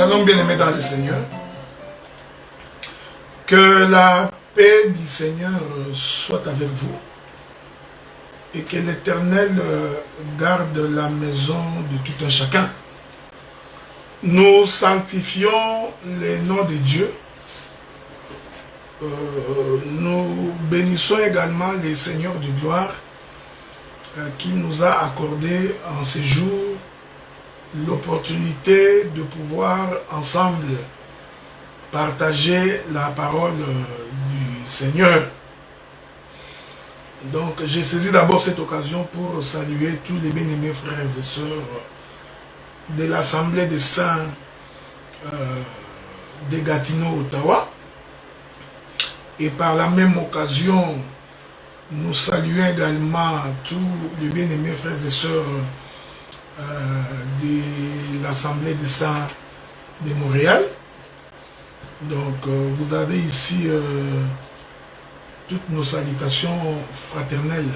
Shalom bien-aimés dans le Seigneur. Que la paix du Seigneur soit avec vous et que l'Éternel garde la maison de tout un chacun. Nous sanctifions le nom de Dieu. Nous bénissons également le Seigneur de gloire qui nous a accordé en ces jours l'opportunité de pouvoir ensemble partager la parole du Seigneur. Donc j'ai saisi d'abord cette occasion pour saluer tous les bien-aimés frères et sœurs de l'Assemblée des Saints de Gatineau, Ottawa. Et par la même occasion, nous saluons également tous les bien-aimés frères et sœurs de l'Assemblée des Saints de Montréal. Donc vous avez ici toutes nos salutations fraternelles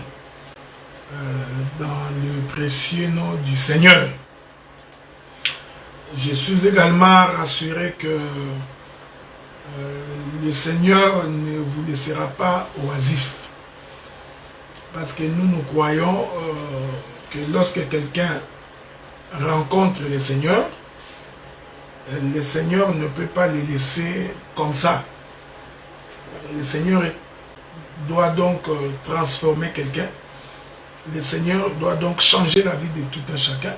dans le précieux nom du Seigneur. Je suis également rassuré que le Seigneur ne vous laissera pas oisif. Parce que nous croyons que lorsque quelqu'un rencontre le Seigneur ne peut pas les laisser comme ça. Le Seigneur doit donc transformer quelqu'un. Le Seigneur doit donc changer la vie de tout un chacun.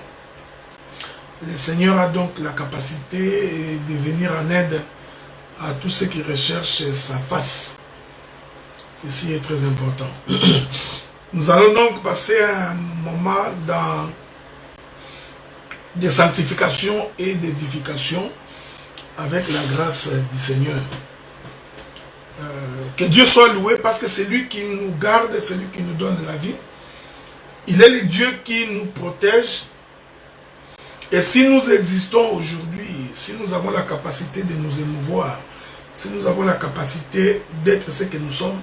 Le Seigneur a donc la capacité de venir en aide à tous ceux qui recherchent sa face. Ceci est très important. Nous allons donc passer un moment dans de sanctification et d'édification avec la grâce du Seigneur. Que Dieu soit loué parce que c'est lui qui nous garde, c'est lui qui nous donne la vie. Il est le Dieu qui nous protège. Et si nous existons aujourd'hui, si nous avons la capacité de nous émouvoir, si nous avons la capacité d'être ce que nous sommes,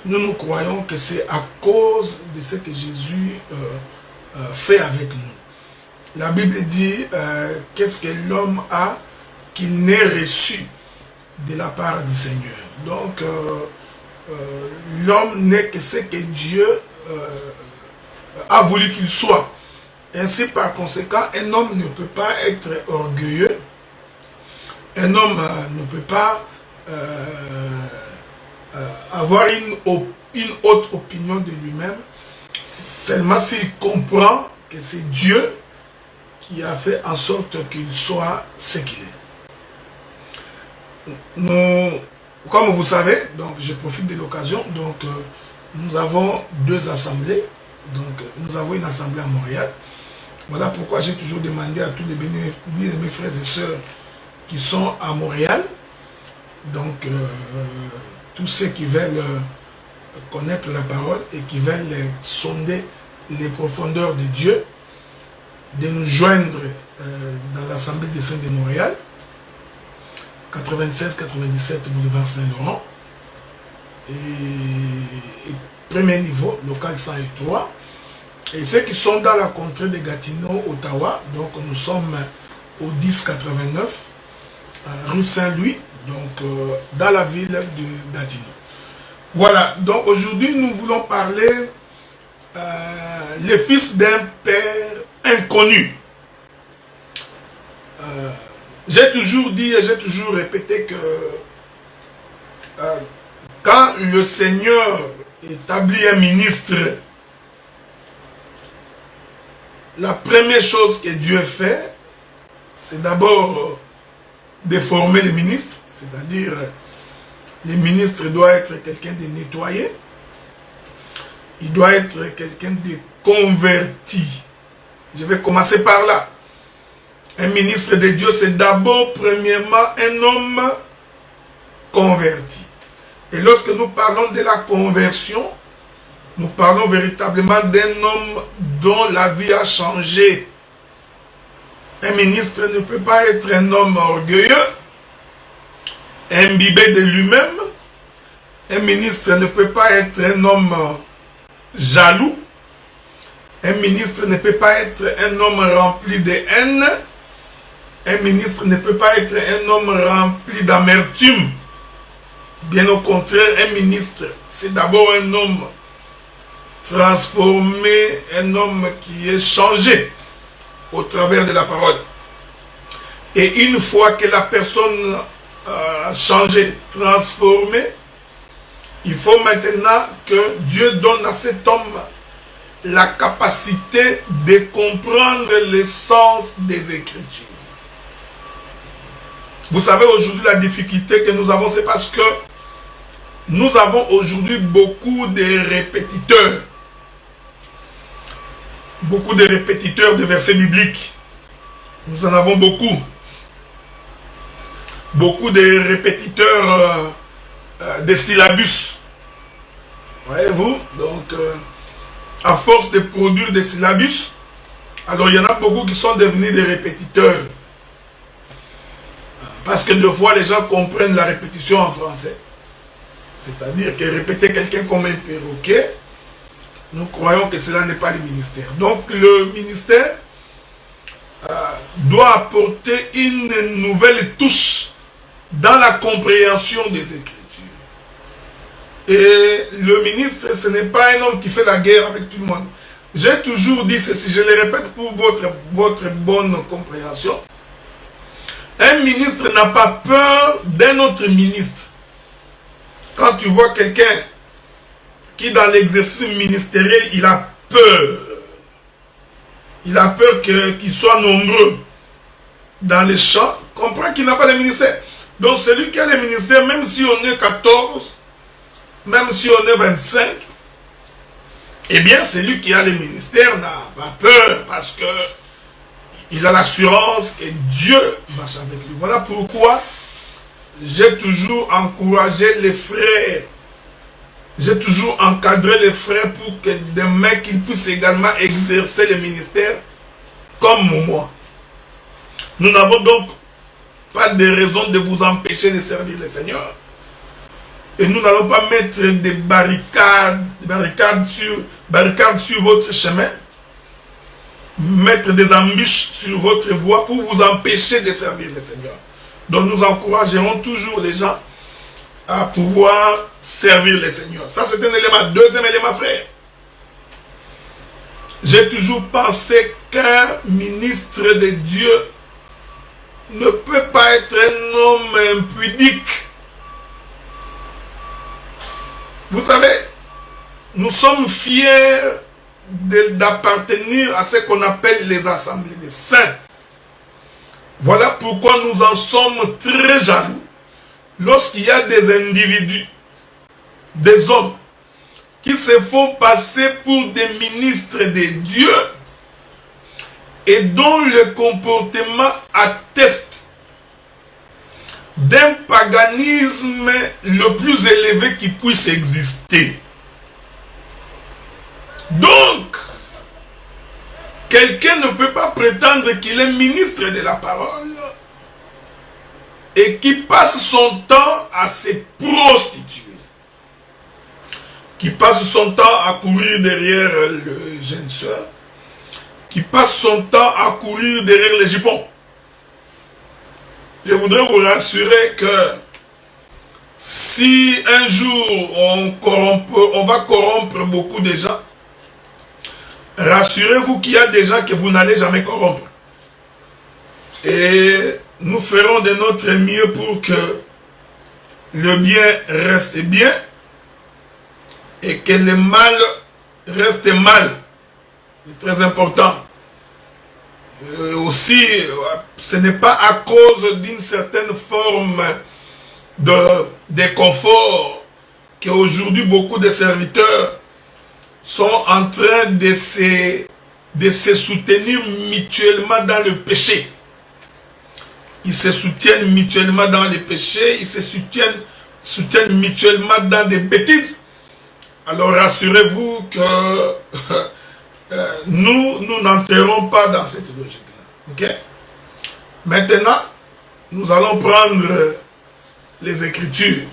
nous croyons que c'est à cause de ce que Jésus fait avec nous. La Bible dit qu'est-ce que l'homme a qu'il n'ait reçu de la part du Seigneur. Donc l'homme n'est que ce que Dieu a voulu qu'il soit. Ainsi par conséquent, un homme ne peut pas être orgueilleux. Un homme ne peut pas avoir une haute opinion de lui-même, seulement s'il comprend que c'est Dieu qui a fait en sorte qu'il soit ce qu'il est. Nous, comme vous savez, donc je profite de l'occasion, donc nous avons deux assemblées. Donc nous avons une assemblée à Montréal. Voilà pourquoi j'ai toujours demandé à tous les bien-aimés frères et sœurs qui sont à Montréal, donc tous ceux qui veulent connaître la parole et qui veulent sonder les profondeurs de Dieu, de nous joindre dans l'Assemblée des Saints de Montréal, 96-97 boulevard Saint-Laurent, et premier niveau, local 103. Et ceux qui sont dans la contrée de Gatineau, Ottawa, donc nous sommes au 1089, rue Saint-Louis, donc dans la ville de Gatineau. Voilà, donc aujourd'hui nous voulons parler les fils d'un père inconnu. J'ai toujours dit et j'ai toujours répété que quand le Seigneur établit un ministre, la première chose que Dieu fait, c'est d'abord de former les ministres, c'est-à-dire le ministre doit être quelqu'un de nettoyé, il doit être quelqu'un de converti. Je vais commencer par là. Un ministre de Dieu, c'est d'abord, premièrement, un homme converti. Et lorsque nous parlons de la conversion, nous parlons véritablement d'un homme dont la vie a changé. Un ministre ne peut pas être un homme orgueilleux, imbibé de lui-même. Un ministre ne peut pas être un homme jaloux. Un ministre ne peut pas être un homme rempli de haine. Un ministre ne peut pas être un homme rempli d'amertume. Bien au contraire, un ministre, c'est d'abord un homme transformé, un homme qui est changé au travers de la parole. Et une fois que la personne a changé, transformé, il faut maintenant que Dieu donne à cet homme la capacité de comprendre le sens des Écritures. Vous savez, aujourd'hui, la difficulté que nous avons, c'est parce que nous avons aujourd'hui beaucoup de répétiteurs. Beaucoup de répétiteurs de versets bibliques. Nous en avons beaucoup. Beaucoup de répétiteurs de syllabus. Voyez-vous? Donc, à force de produire des syllabus, alors il y en a beaucoup qui sont devenus des répétiteurs. Parce que deux fois, les gens comprennent la répétition en français. C'est-à-dire que répéter quelqu'un comme un perroquet, nous croyons que cela n'est pas le ministère. Donc le ministère doit apporter une nouvelle touche dans la compréhension des Écritures. Et le ministre, ce n'est pas un homme qui fait la guerre avec tout le monde. J'ai toujours dit ceci, je le répète pour votre bonne compréhension. Un ministre n'a pas peur d'un autre ministre. Quand tu vois quelqu'un qui dans l'exercice ministériel, il a peur. Il a peur qu'il soit nombreux dans les champs. Comprends qu'il n'a pas le ministère. Donc celui qui a le ministère, même si on est 14, même si on est 25, eh bien celui qui a le ministère n'a pas peur parce que il a l'assurance que Dieu marche avec lui. Voilà pourquoi j'ai toujours encouragé les frères. J'ai toujours encadré les frères pour que demain qu'ils puissent également exercer le ministère comme moi. Nous n'avons donc pas de raison de vous empêcher de servir le Seigneur. Et nous n'allons pas mettre des barricades sur votre chemin. Mettre des embûches sur votre voie pour vous empêcher de servir le Seigneur. Donc nous encouragerons toujours les gens à pouvoir servir le Seigneur. Ça c'est un élément. Deuxième élément, frère. J'ai toujours pensé qu'un ministre de Dieu ne peut pas être un homme impudique. Vous savez, nous sommes fiers d'appartenir à ce qu'on appelle les assemblées des saints. Voilà pourquoi nous en sommes très jaloux lorsqu'il y a des individus, des hommes, qui se font passer pour des ministres de Dieu et dont le comportement atteste d'un paganisme le plus élevé qui puisse exister. Donc, quelqu'un ne peut pas prétendre qu'il est ministre de la parole et qui passe son temps à se prostituer, qui passe son temps à courir derrière le jeune soeur, qui passe son temps à courir derrière les jupons. Je voudrais vous rassurer que si un jour on va corrompre beaucoup de gens, rassurez-vous qu'il y a des gens que vous n'allez jamais corrompre. Et nous ferons de notre mieux pour que le bien reste bien et que le mal reste mal. C'est très important. Aussi, ce n'est pas à cause d'une certaine forme de confort qu'aujourd'hui beaucoup de serviteurs sont en train de se soutenir mutuellement dans le péché. Ils se soutiennent mutuellement dans le péché, ils se soutiennent mutuellement dans des bêtises. Alors rassurez-vous que nous n'entrerons pas dans cette logique-là. Okay? Maintenant, nous allons prendre les Écritures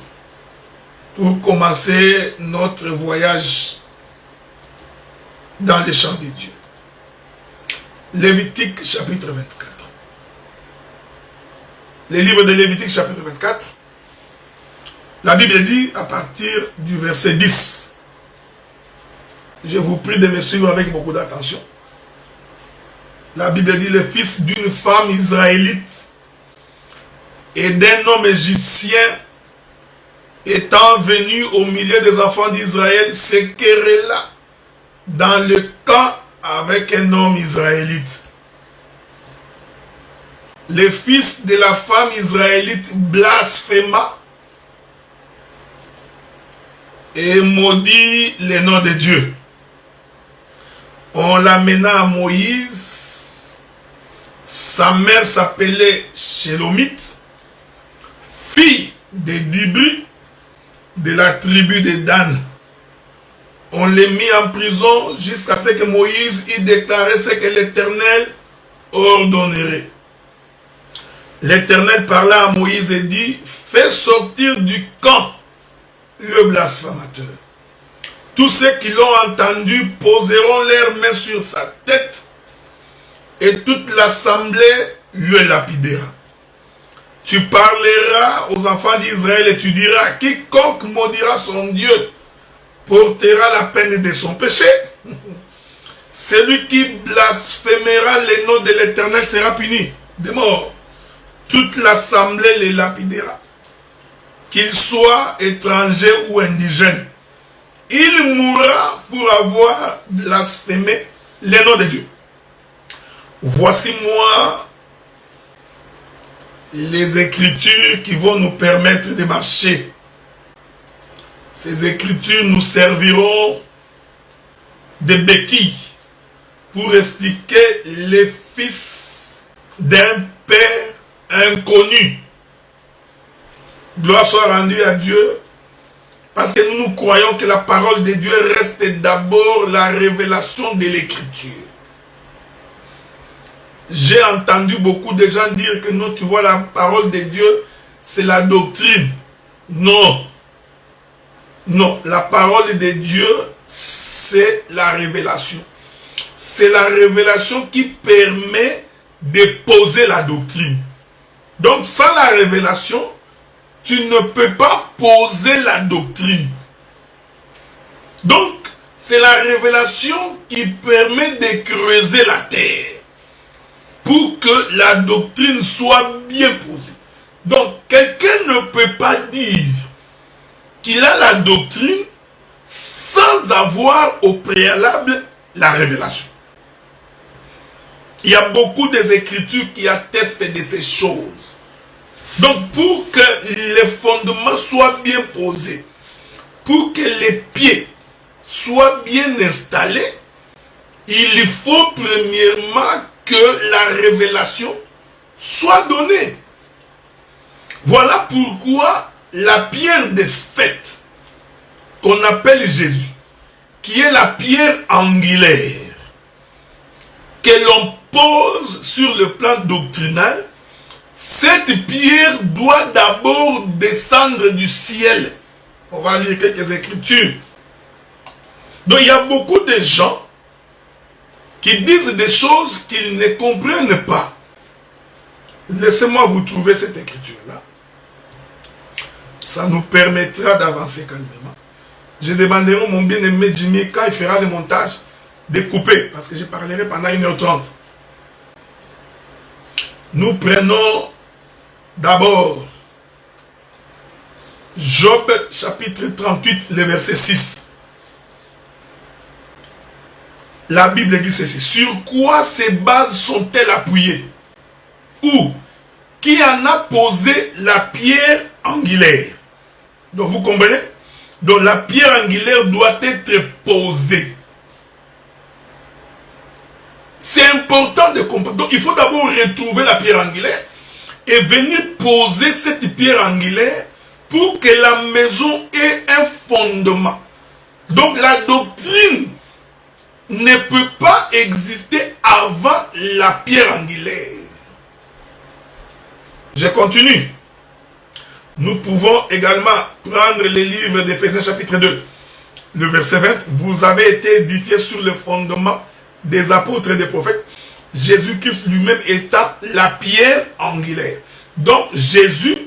pour commencer notre voyage dans les champs de Dieu. Lévitique chapitre 24. le livre de Lévitique chapitre 24, la Bible dit à partir du verset 10. Je vous prie de me suivre avec beaucoup d'attention. La Bible dit: le fils d'une femme israélite et d'un homme égyptien étant venu au milieu des enfants d'Israël se querella dans le camp avec un homme israélite. Le fils de la femme israélite blasphéma et maudit le nom de Dieu. On l'amena à Moïse. Sa mère s'appelait Shélomith, fille de Dibri, de la tribu de Dan. On les mit en prison jusqu'à ce que Moïse y déclarait ce que l'Éternel ordonnerait. L'Éternel parla à Moïse et dit: fais sortir du camp le blasphémateur. Tous ceux qui l'ont entendu poseront leurs mains sur sa tête et toute l'assemblée le lapidera. Tu parleras aux enfants d'Israël et tu diras: quiconque maudira son Dieu portera la peine de son péché. Celui qui blasphémera le nom de l'Éternel sera puni de mort. Toute l'assemblée les lapidera, qu'il soit étranger ou indigène. Il mourra pour avoir blasphémé le nom de Dieu. Voici moi les Écritures qui vont nous permettre de marcher. Ces Écritures nous serviront de béquilles pour expliquer les fils d'un père inconnu. Gloire soit rendue à Dieu, parce que nous croyons que la parole de Dieu reste d'abord la révélation de l'Écriture. J'ai entendu beaucoup de gens dire que non, tu vois, la parole de Dieu, c'est la doctrine. Non. Non, la parole de Dieu, c'est la révélation. C'est la révélation qui permet de poser la doctrine. Donc, sans la révélation, tu ne peux pas poser la doctrine. Donc, c'est la révélation qui permet de creuser la terre pour que la doctrine soit bien posée. Donc, quelqu'un ne peut pas dire qu'il a la doctrine sans avoir au préalable la révélation. Il y a beaucoup des Écritures qui attestent de ces choses. Donc, pour que les fondements soient bien posés, pour que les pieds soient bien installés, il faut premièrement que la révélation soit donnée. Voilà pourquoi la pierre de fête qu'on appelle Jésus, qui est la pierre angulaire, que l'on pose sur le plan doctrinal, cette pierre doit d'abord descendre du ciel. On va lire quelques Écritures. Donc il y a beaucoup de gens qui disent des choses qu'ils ne comprennent pas. Laissez-moi vous trouver cette Écriture-là. Ça nous permettra d'avancer calmement. Je demanderai à mon bien-aimé Jimmy, quand il fera le montage, de couper, parce que je parlerai pendant 1h30. Nous prenons d'abord Job chapitre 38, le verset 6. La Bible dit ceci: sur quoi ces bases sont-elles appuyées? Ou qui en a posé la pierre angulaire? Donc vous comprenez? Donc la pierre angulaire doit être posée. C'est important de comprendre. Donc il faut d'abord retrouver la pierre angulaire et venir poser cette pierre angulaire pour que la maison ait un fondement. Donc la doctrine ne peut pas exister avant la pierre angulaire. Je continue. Nous pouvons également prendre les livres d'Éphésiens chapitre 2, le verset 20. Vous avez été édifiés sur le fondement des apôtres et des prophètes, Jésus-Christ lui-même étant la pierre angulaire. Donc Jésus,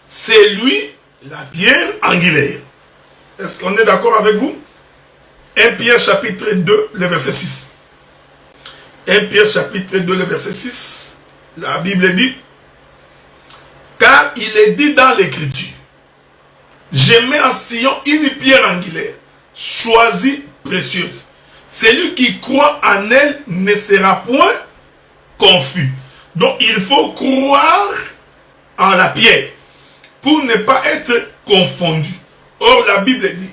c'est lui la pierre angulaire. Est-ce qu'on est d'accord avec vous? 1 Pierre chapitre 2, le verset 6. 1 Pierre chapitre 2, le verset 6. La Bible dit, car il est dit dans l'Écriture, je mets en Sion une pierre angulaire, choisie, précieuse. Celui qui croit en elle ne sera point confus. Donc il faut croire en la pierre pour ne pas être confondu. Or la Bible dit,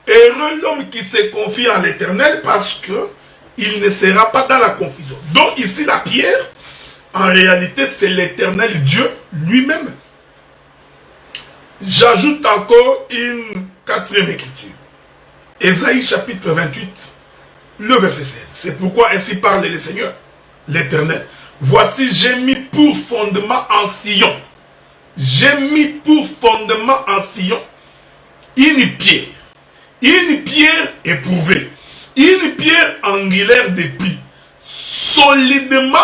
heureux l'homme qui se confie en l'Éternel parce que il ne sera pas dans la confusion. Donc ici la pierre, en réalité c'est l'Éternel Dieu lui-même. J'ajoute encore une quatrième écriture. Ésaïe chapitre 28, le verset 16. C'est pourquoi ainsi parle le Seigneur, l'Éternel. Voici, j'ai mis pour fondement en Sion. J'ai mis pour fondement en Sion une pierre éprouvée, une pierre angulaire de prix, solidement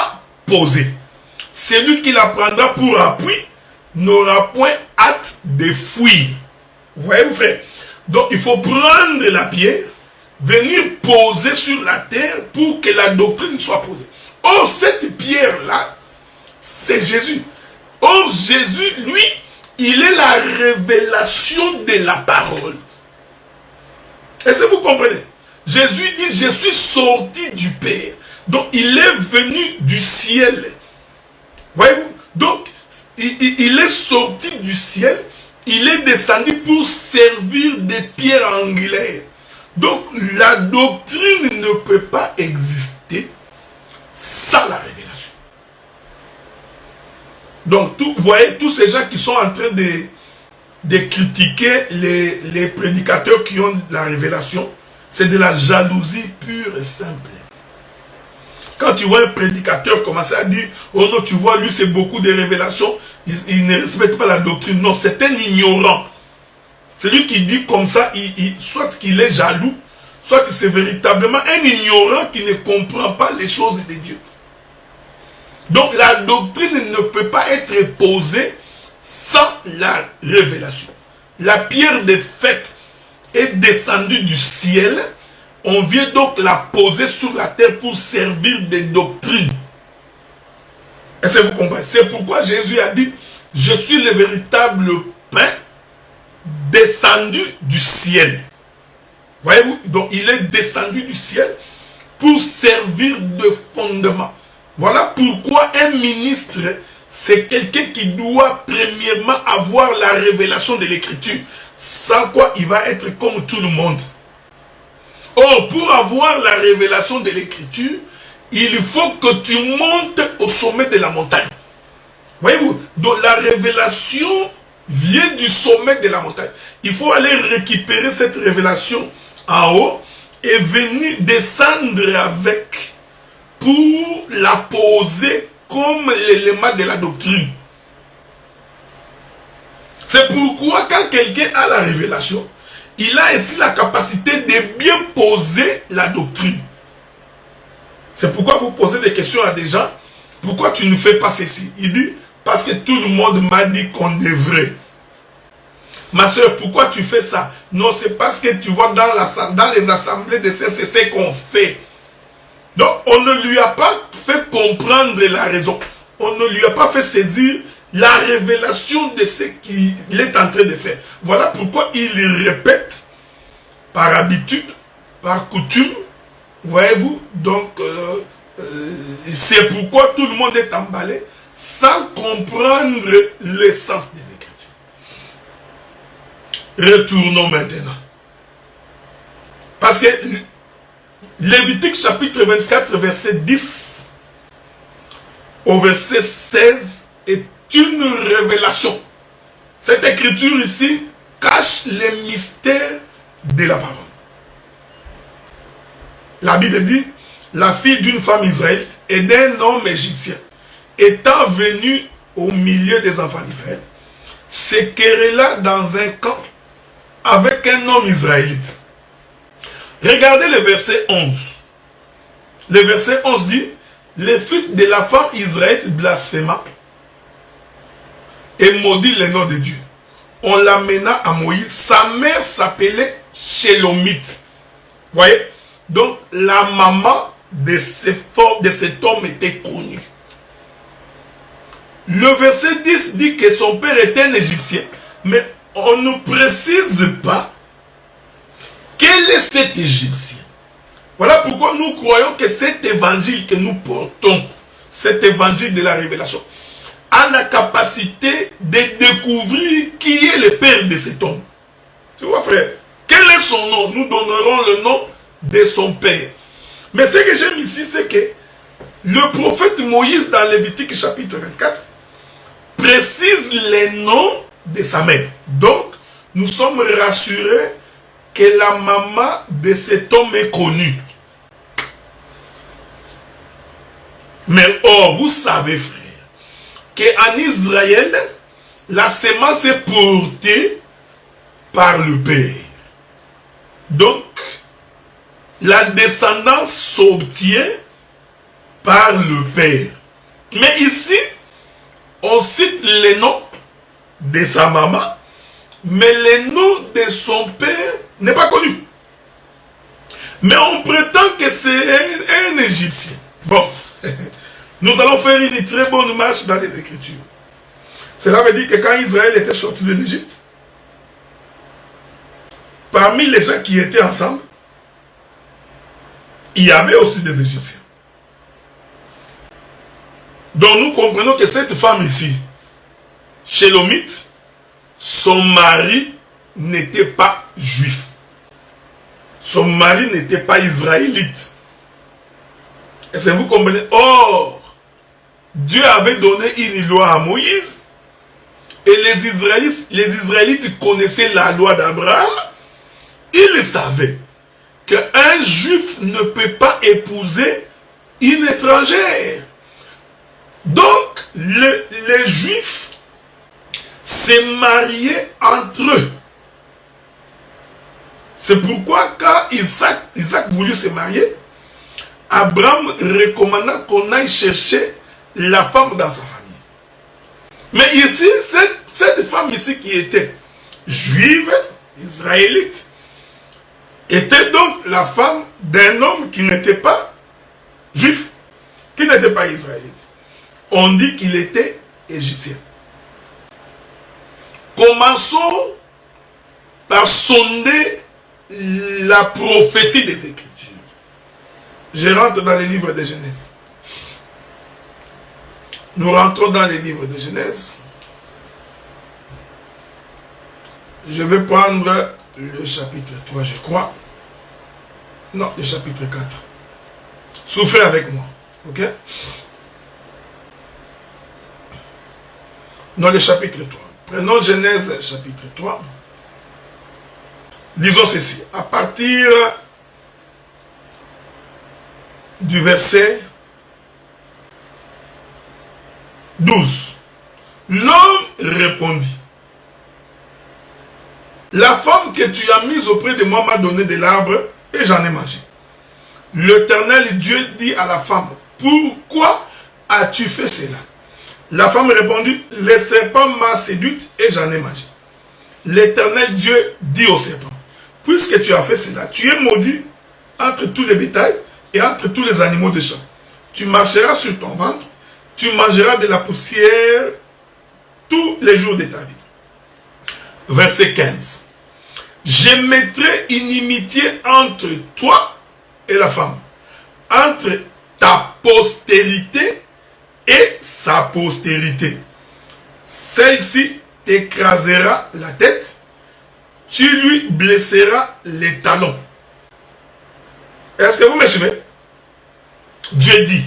posée. Celui qui la prendra pour appui n'aura point hâte de fuir. Vous voyez, vous frère? Donc il faut prendre la pierre, venir poser sur la terre pour que la doctrine soit posée. Or, cette pierre-là, c'est Jésus. Or, Jésus, lui, il est la révélation de la parole. Est-ce que vous comprenez? Jésus dit, je suis sorti du Père. Donc, il est venu du ciel. Voyez-vous? Donc, il est sorti du ciel. Il est descendu pour servir des pierres angulaires. Donc, la doctrine ne peut pas exister sans la révélation. Donc, vous voyez, tous ces gens qui sont en train de critiquer les prédicateurs qui ont la révélation, c'est de la jalousie pure et simple. Quand tu vois un prédicateur commencer à dire, oh non, tu vois, lui c'est beaucoup de révélations, il ne respecte pas la doctrine. Non, c'est un ignorant. Celui qui dit comme ça, soit qu'il est jaloux, soit c'est véritablement un ignorant qui ne comprend pas les choses de Dieu. Donc la doctrine ne peut pas être posée sans la révélation. La pierre de fait est descendue du ciel. On vient donc la poser sur la terre pour servir des doctrines. Est-ce que vous comprenez? C'est pourquoi Jésus a dit, je suis le véritable pain descendu du ciel. Voyez-vous? Donc il est descendu du ciel pour servir de fondement. Voilà pourquoi un ministre, c'est quelqu'un qui doit premièrement avoir la révélation de l'écriture. Sans quoi il va être comme tout le monde. Or, pour avoir la révélation de l'écriture, il faut que tu montes au sommet de la montagne. Voyez-vous? Donc la révélation vient du sommet de la montagne. Il faut aller récupérer cette révélation en haut et venir descendre avec pour la poser comme l'élément de la doctrine. C'est pourquoi quand quelqu'un a la révélation, il a ainsi la capacité de bien poser la doctrine. C'est pourquoi vous posez des questions à des gens. Pourquoi tu ne fais pas ceci? Il dit, parce que tout le monde m'a dit qu'on devrait. Ma soeur, pourquoi tu fais ça? Non, c'est parce que tu vois dans les assemblées de c'est ce qu'on fait. Donc, on ne lui a pas fait comprendre la raison. On ne lui a pas fait saisir la révélation de ce qu'il est en train de faire. Voilà pourquoi il répète par habitude, par coutume. Voyez-vous? Donc, c'est pourquoi tout le monde est emballé sans comprendre l'essence des Écritures. Retournons maintenant. Parce que Lévitique chapitre 24, verset 10 au verset 16 est une révélation. Cette écriture ici cache les mystères de la parole. La Bible dit, la fille d'une femme israélite et d'un homme égyptien, étant venue au milieu des enfants d'Israël, se querella dans un camp avec un homme israélite. Regardez le verset 11. Le verset 11 dit, le fils de la femme israélite blasphéma et maudit le nom de Dieu. On l'amena à Moïse. Sa mère s'appelait Shélomite. Vous voyez? Donc, la maman de cet homme était connue. Le verset 10 dit que son père était un Égyptien. Mais on ne précise pas quel est cet Égyptien. Voilà pourquoi nous croyons que cet évangile que nous portons, cet évangile de la révélation, a la capacité de découvrir qui est le père de cet homme. Tu vois, frère? Quel est son nom? Nous donnerons le nom de son père. Mais ce que j'aime ici, c'est que le prophète Moïse, dans Lévitique chapitre 24, précise les noms de sa mère. Donc, nous sommes rassurés que la maman de cet homme est connue. Mais or, vous savez, frère, qu'en Israël, la semence est portée par le père. Donc, la descendance s'obtient par le père. Mais ici, on cite les noms de sa maman, mais le nom de son père n'est pas connu. Mais on prétend que c'est un Égyptien. Bon, nous allons faire une très bonne marche dans les Écritures. Cela veut dire que quand Israël était sorti de l'Égypte, parmi les gens qui étaient ensemble, il y avait aussi des Égyptiens. Donc nous comprenons que cette femme ici, Shélomite, son mari n'était pas juif. Son mari n'était pas israélite. Est-ce que vous comprenez? Or, Dieu avait donné une loi à Moïse et les Israélites connaissaient la loi d'Abraham. Ils savaient qu'un juif ne peut pas épouser une étrangère. Donc, les juifs se mariaient entre eux. C'est pourquoi quand Isaac voulut se marier, Abraham recommanda qu'on aille chercher la femme dans sa famille. Mais ici, cette femme ici qui était juive, israélite, était donc la femme d'un homme qui n'était pas juif, qui n'était pas israélite. On dit qu'il était égyptien. Commençons par sonder la prophétie des Écritures. Je rentre dans les livres de Genèse. Nous rentrons dans les livres de Genèse. Je vais prendre le chapitre 3, je crois. Non, le chapitre 4. Souffrez avec moi. Ok? Non, le chapitre 3. Prenons Genèse chapitre 3. Lisons ceci. À partir du verset 12. L'homme répondit: la femme que tu as mise auprès de moi m'a donné de l'arbre et j'en ai mangé. L'Éternel Dieu dit à la femme: pourquoi as-tu fait cela? La femme répondit: le serpent m'a séduite et j'en ai mangé. L'Éternel Dieu dit au serpent: puisque tu as fait cela, tu es maudit entre tous les bétails et entre tous les animaux de champ. Tu marcheras sur ton ventre, tu mangeras de la poussière tous les jours de ta vie. Verset 15. Je mettrai une inimitié entre toi et la femme, entre ta postérité et sa postérité. Celle-ci t'écrasera la tête, tu lui blesseras les talons. Est-ce que vous me suivez? Dieu dit,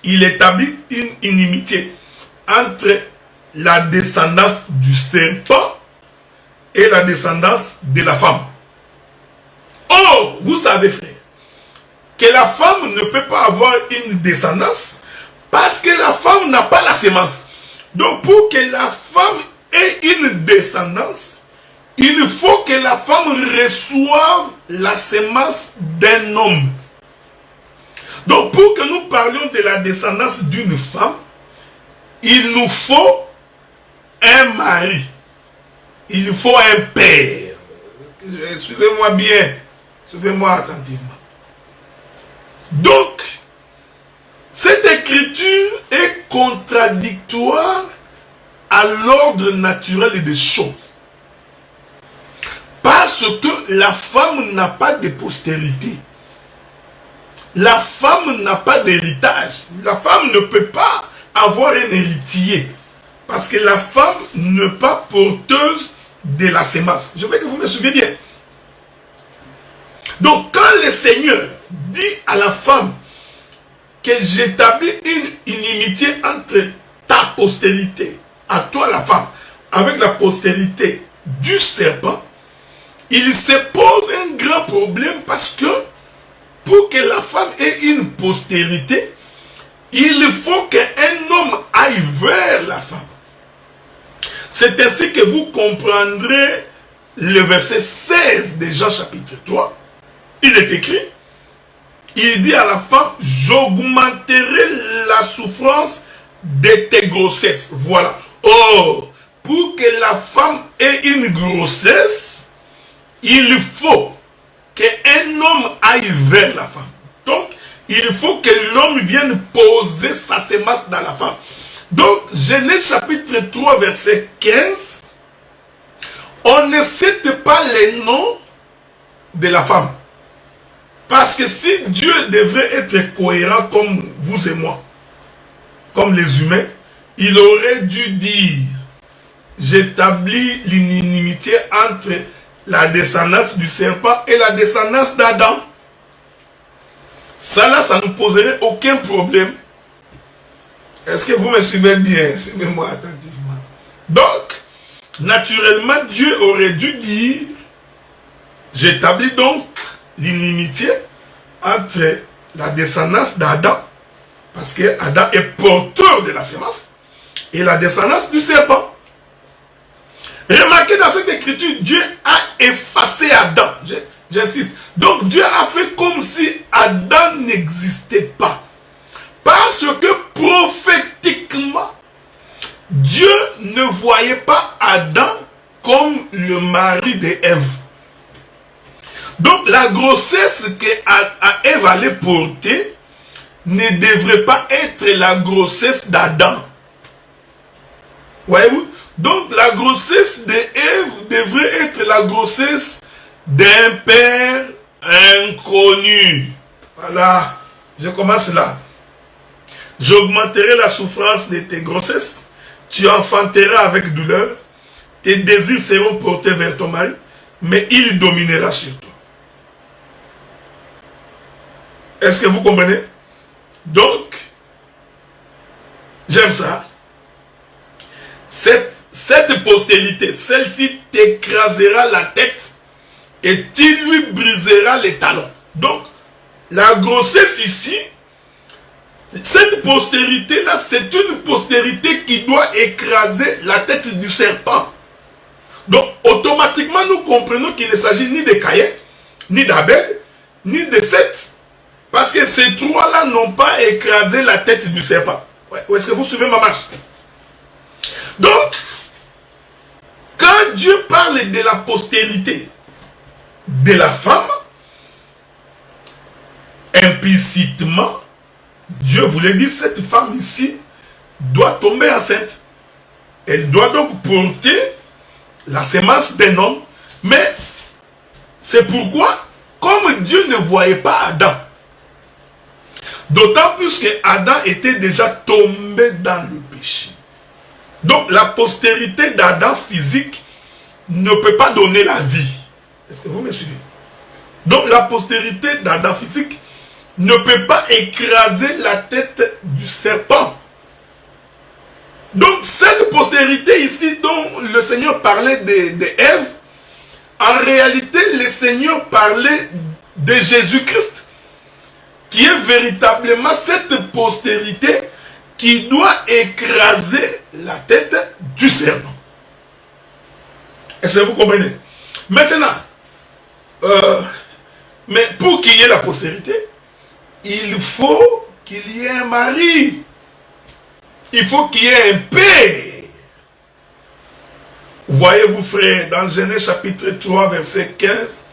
il établit une inimitié entre la descendance du serpent et la descendance de la femme. Oh, vous savez, frère, que la femme ne peut pas avoir une descendance parce que la femme n'a pas la sémence. Donc, pour que la femme ait une descendance, il faut que la femme reçoive la sémence d'un homme. Donc, pour que nous parlions de la descendance d'une femme, il nous faut un mari, il faut un père. Suivez-moi bien, suivez-moi attentivement. Donc, cette écriture est contradictoire à l'ordre naturel des choses. Parce que la femme n'a pas de postérité. La femme n'a pas d'héritage. La femme ne peut pas avoir un héritier. Parce que la femme n'est pas porteuse de la sémence. Je veux que vous me suivez bien. Donc, quand le Seigneur dit à la femme que j'établis une inimitié entre ta postérité, à toi la femme, avec la postérité du serpent, il se pose un grand problème parce que pour que la femme ait une postérité, il faut qu'un homme aille vers la femme. C'est ainsi que vous comprendrez le verset 16 de Jean chapitre 3. Il est écrit, il dit à la femme, j'augmenterai la souffrance de tes grossesses. Voilà. Or, pour que la femme ait une grossesse, il faut qu'un homme aille vers la femme. Donc, il faut que l'homme vienne poser sa sémence dans la femme. Donc, Genèse chapitre 3, verset 15, on ne cite pas les noms de la femme. Parce que si Dieu devrait être cohérent comme vous et moi, comme les humains, il aurait dû dire, j'établis l'inimitié entre la descendance du serpent et la descendance d'Adam. Ça là, ça ne poserait aucun problème. Est-ce que vous me suivez bien? Suivez-moi attentivement. Donc, naturellement, Dieu aurait dû dire, j'établis donc l'inimitié entre la descendance d'Adam, parce que Adam est porteur de la sémence, et la descendance du serpent. Remarquez dans cette écriture, Dieu a effacé Adam. J'insiste. Donc Dieu a fait comme si Adam n'existait pas. Parce que prophétiquement, Dieu ne voyait pas Adam comme le mari d'Ève. Donc la grossesse qu'Ève allait porter ne devrait pas être la grossesse d'Adam. Voyez-vous? Donc la grossesse d'Ève devrait être la grossesse d'un père inconnu. Voilà, je commence là. J'augmenterai la souffrance de tes grossesses, tu enfanteras avec douleur, tes désirs seront portés vers ton mari, mais il dominera sur toi. Est-ce que vous comprenez? Donc, j'aime ça. Cette postérité, celle-ci t'écrasera la tête et tu lui briseras les talons. Donc, la grossesse ici, cette postérité-là, c'est une postérité qui doit écraser la tête du serpent. Donc, automatiquement, nous comprenons qu'il ne s'agit ni de Caïn, ni d'Abel, ni de Seth. Parce que ces trois-là n'ont pas écrasé la tête du serpent. Est-ce que vous suivez ma marche? Donc, quand Dieu parle de la postérité de la femme, implicitement, Dieu voulait dire cette femme ici doit tomber enceinte. Elle doit donc porter la sémence d'un homme. Mais c'est pourquoi, comme Dieu ne voyait pas Adam, d'autant plus que Adam était déjà tombé dans le péché. Donc la postérité d'Adam physique ne peut pas donner la vie. Est-ce que vous me suivez? Donc la postérité d'Adam physique ne peut pas écraser la tête du serpent. Donc cette postérité ici dont le Seigneur parlait d'Ève, en réalité le Seigneur parlait de Jésus-Christ, qui est véritablement cette postérité qui doit écraser la tête du serpent. Est-ce que vous comprenez? Maintenant, mais pour qu'il y ait la postérité, il faut qu'il y ait un mari. Il faut qu'il y ait un père. Voyez-vous, frère, dans Genèse chapitre 3, verset 15,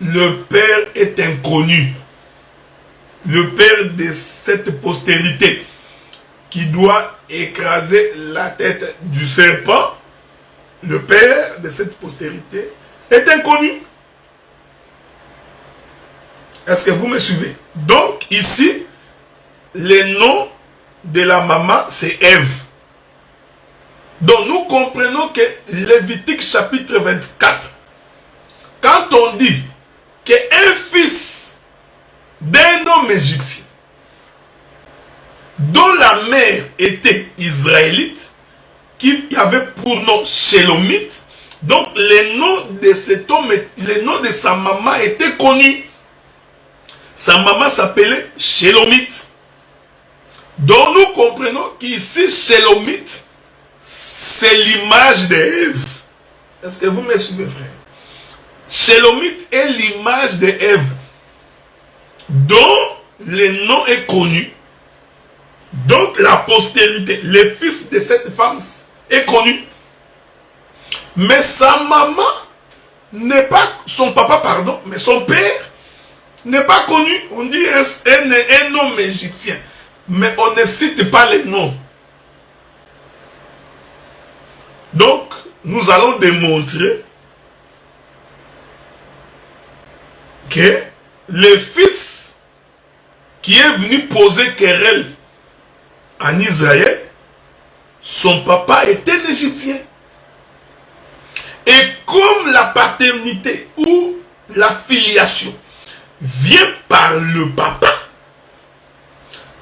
le Père est inconnu. Le Père de cette postérité qui doit écraser la tête du serpent, le Père de cette postérité est inconnu. Est-ce que vous me suivez? Donc, ici, le nom de la maman, c'est Ève. Donc, nous comprenons que Lévitique chapitre 24, quand on dit qu'un fils d'un homme égyptien, dont la mère était israélite, qui avait pour nom Shélomite, donc le nom de cet homme, le nom de sa maman était connu. Sa maman s'appelait Shélomite. Donc nous comprenons qu'ici Shélomite, c'est l'image d'Ève. Est-ce que vous me suivez, frère? Shélomite est l'image d'Ève, dont le nom est connu. Donc la postérité, le fils de cette femme est connu. Mais sa maman n'est pas, son papa, pardon, mais son père n'est pas connu. On dit un homme égyptien, mais on ne cite pas les noms. Donc, nous allons démontrer que le fils qui est venu poser querelle en Israël, son papa était un Égyptien. Et comme la paternité ou la filiation vient par le papa,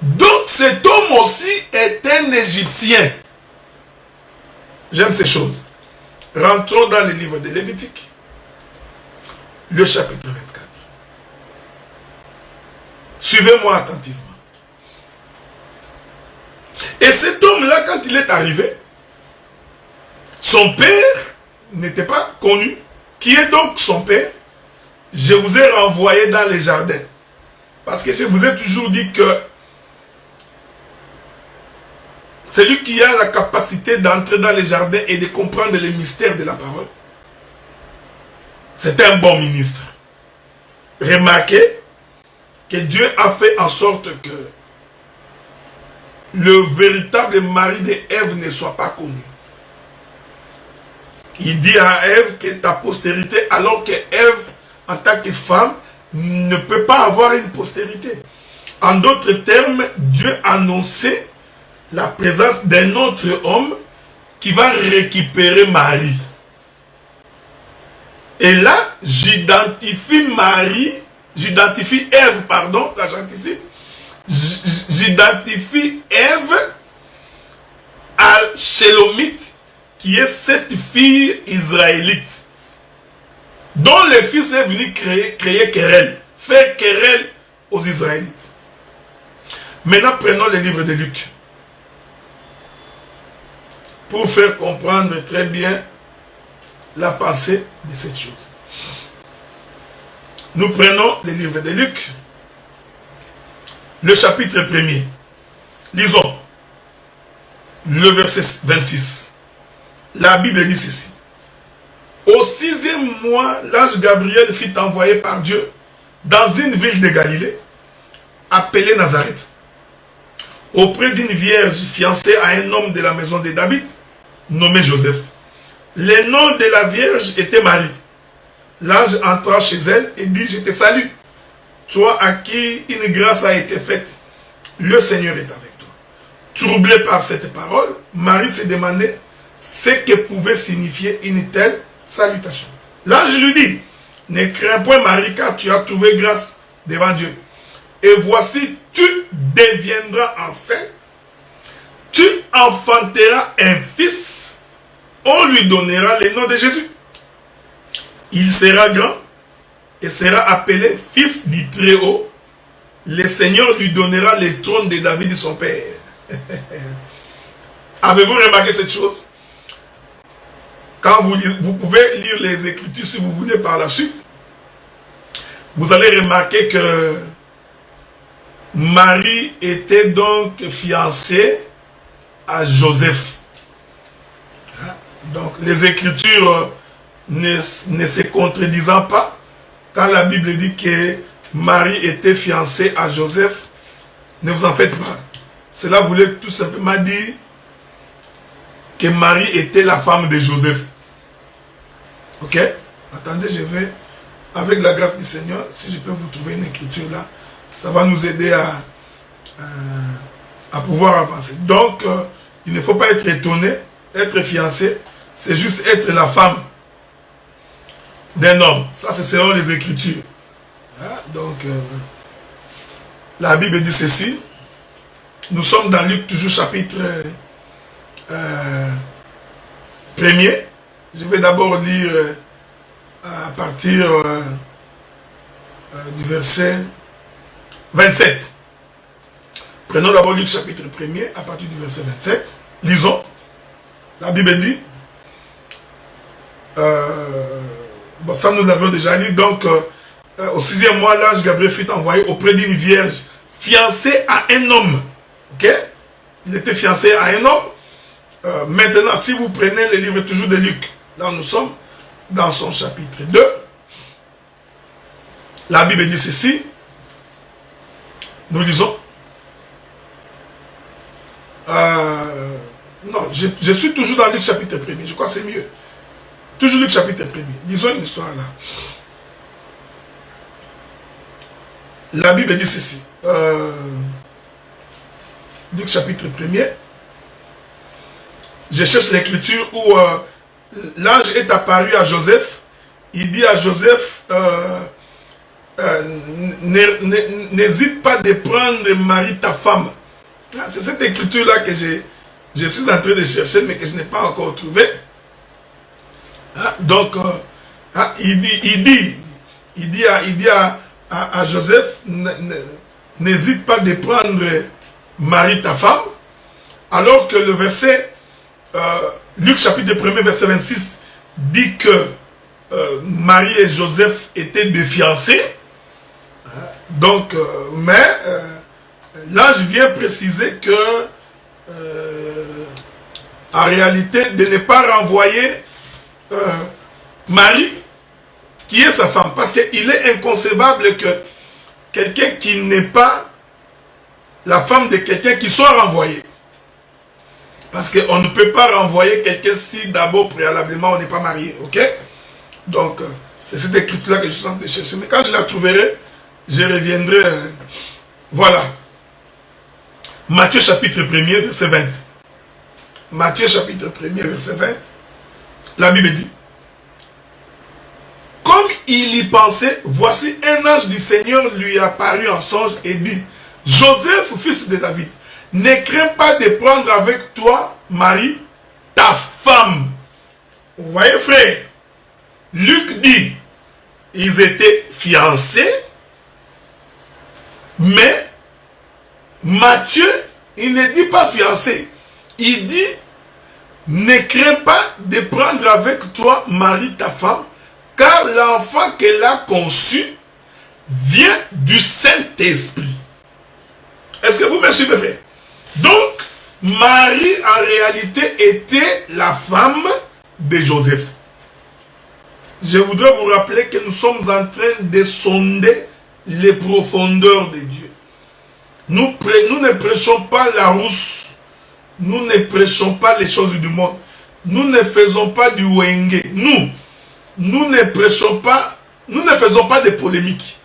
donc cet homme aussi est un Égyptien. J'aime ces choses. Rentrons dans le livre de Lévitique, le chapitre 24. Suivez-moi attentivement. Et cet homme-là, quand il est arrivé, son père n'était pas connu. Qui est donc son père? Je vous ai renvoyé dans les jardins. Parce que je vous ai toujours dit que celui qui a la capacité d'entrer dans les jardins et de comprendre les mystères de la parole, c'est un bon ministre. Remarquez que Dieu a fait en sorte que le véritable mari d'Ève ne soit pas connu. Il dit à Ève que ta postérité, alors que Ève, en tant que femme, ne peut pas avoir une postérité. En d'autres termes, Dieu annonçait la présence d'un autre homme qui va récupérer Marie. Et là, j'identifie Ève, pardon, là j'anticipe, j'identifie Ève à Shélomite, qui est cette fille israélite, dont le fils est venu créer querelle, faire querelle aux Israélites. Maintenant, prenons le livre de Luc, pour faire comprendre très bien la pensée de cette chose. Nous prenons le livre de Luc, le chapitre 1er. Lisons le verset 26. La Bible dit ceci. Au 6e mois, l'ange Gabriel fut envoyé par Dieu dans une ville de Galilée, appelée Nazareth, auprès d'une vierge fiancée à un homme de la maison de David, nommé Joseph. Le nom de la vierge était Marie. L'ange entra chez elle et dit, je te salue, toi à qui une grâce a été faite, le Seigneur est avec toi. Troublée par cette parole, Marie se demandait ce que pouvait signifier une telle salutation. L'ange lui dit, ne crains point Marie, car tu as trouvé grâce devant Dieu. Et voici, tu deviendras enceinte, tu enfanteras un fils, on lui donnera le nom de Jésus. Il sera grand et sera appelé fils du Très-Haut. Le Seigneur lui donnera le trône de David son père. Avez-vous remarqué cette chose? Quand vous pouvez lire les Écritures si vous voulez par la suite, vous allez remarquer que Marie était donc fiancée à Joseph. Donc les Écritures ne se contredisant pas, quand la Bible dit que Marie était fiancée à Joseph, ne vous en faites pas. Cela voulait tout simplement dire que Marie était la femme de Joseph. Ok? Attendez, je vais, avec la grâce du Seigneur, si je peux vous trouver une écriture là, ça va nous aider à pouvoir avancer. Donc, il ne faut pas être étonné, être fiancé, c'est juste être la femme d'un homme. Ça, c'est selon les Écritures. Donc, la Bible dit ceci. Nous sommes dans Luc, toujours chapitre 1er. Je vais d'abord lire à partir du verset 27. Prenons d'abord Luc chapitre 1er à partir du verset 27. Lisons. La Bible dit, bon, ça nous l'avions déjà lu, donc au 6e mois, l'ange Gabriel fut envoyé auprès d'une vierge fiancée à un homme. Ok? Il était fiancé à un homme. Maintenant, si vous prenez le livre toujours de Luc, là nous sommes dans son chapitre 2. La Bible dit ceci. Nous lisons. Non, je suis toujours dans Luc chapitre 1er. Je crois que c'est mieux. Toujours Luc chapitre 1er. Lisons une histoire là. La Bible dit ceci. Luc chapitre 1er. Je cherche l'écriture où l'ange est apparu à Joseph. Il dit à Joseph, n'hésite pas de prendre Marie ta femme. C'est cette écriture-là que je suis en train de chercher, mais que je n'ai pas encore trouvé. Donc, il dit à Joseph, n'hésite pas de prendre Marie ta femme, alors que le verset, Luc chapitre 1er, verset 26, dit que Marie et Joseph étaient des fiancés. Donc, mais l'ange vient préciser que, en réalité, de ne pas renvoyer Marie, qui est sa femme, parce qu'il est inconcevable que quelqu'un qui n'est pas la femme de quelqu'un qui soit renvoyé. Parce qu'on ne peut pas renvoyer quelqu'un si d'abord préalablement on n'est pas marié, ok? Donc, c'est cette écriture-là que je suis en train de chercher. Mais quand je la trouverai, je reviendrai. Voilà. Matthieu chapitre 1er, verset 20. Matthieu chapitre 1er, verset 20. La Bible dit, comme il y pensait, voici un ange du Seigneur lui apparut en songe et dit, Joseph, fils de David, ne crains pas de prendre avec toi, Marie, ta femme. Vous voyez, frère, Luc dit, ils étaient fiancés, mais Matthieu, il ne dit pas fiancé. Il dit, ne crains pas de prendre avec toi, Marie, ta femme, car l'enfant qu'elle a conçu vient du Saint-Esprit. Est-ce que vous me suivez, frère? Donc, Marie, en réalité, était la femme de Joseph. Je voudrais vous rappeler que nous sommes en train de sonder les profondeurs de Dieu. Nous ne prêchons pas la rousse. Nous ne prêchons pas les choses du monde. Nous ne faisons pas du wenge. Nous ne prêchons pas, nous ne faisons pas de polémiques.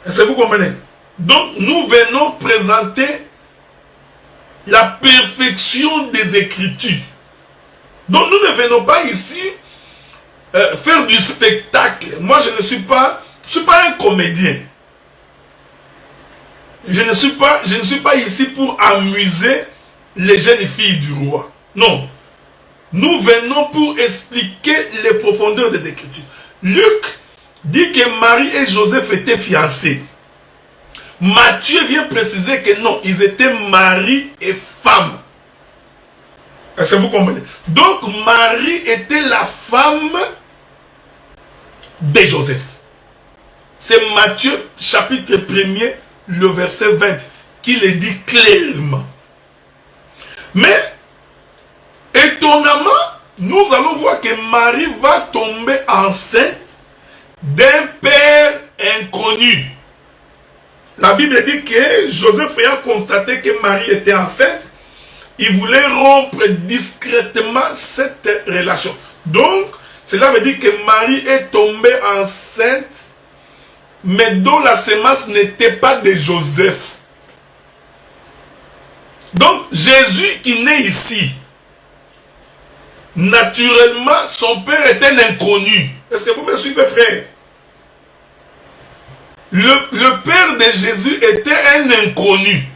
Est-ce que vous comprenez? Donc, nous venons présenter la perfection des Écritures. Donc, nous ne venons pas ici faire du spectacle. Moi, je ne suis pas un comédien. Je ne suis pas ici pour amuser les jeunes filles du roi. Non. Nous venons pour expliquer les profondeurs des Écritures. Luc dit que Marie et Joseph étaient fiancés. Matthieu vient préciser que non, ils étaient mari et femme. Est-ce que vous comprenez? Donc Marie était la femme de Joseph. C'est Matthieu chapitre 1er, le verset 20, qui le dit clairement. Mais étonnamment, nous allons voir que Marie va tomber enceinte d'un père inconnu. La Bible dit que Joseph ayant constaté que Marie était enceinte, il voulait rompre discrètement cette relation. Donc, cela veut dire que Marie est tombée enceinte, mais dont la semence n'était pas de Joseph. Donc, Jésus qui naît ici, naturellement, son père est un inconnu. Est-ce que vous me suivez, frère? Le père de Jésus était un inconnu.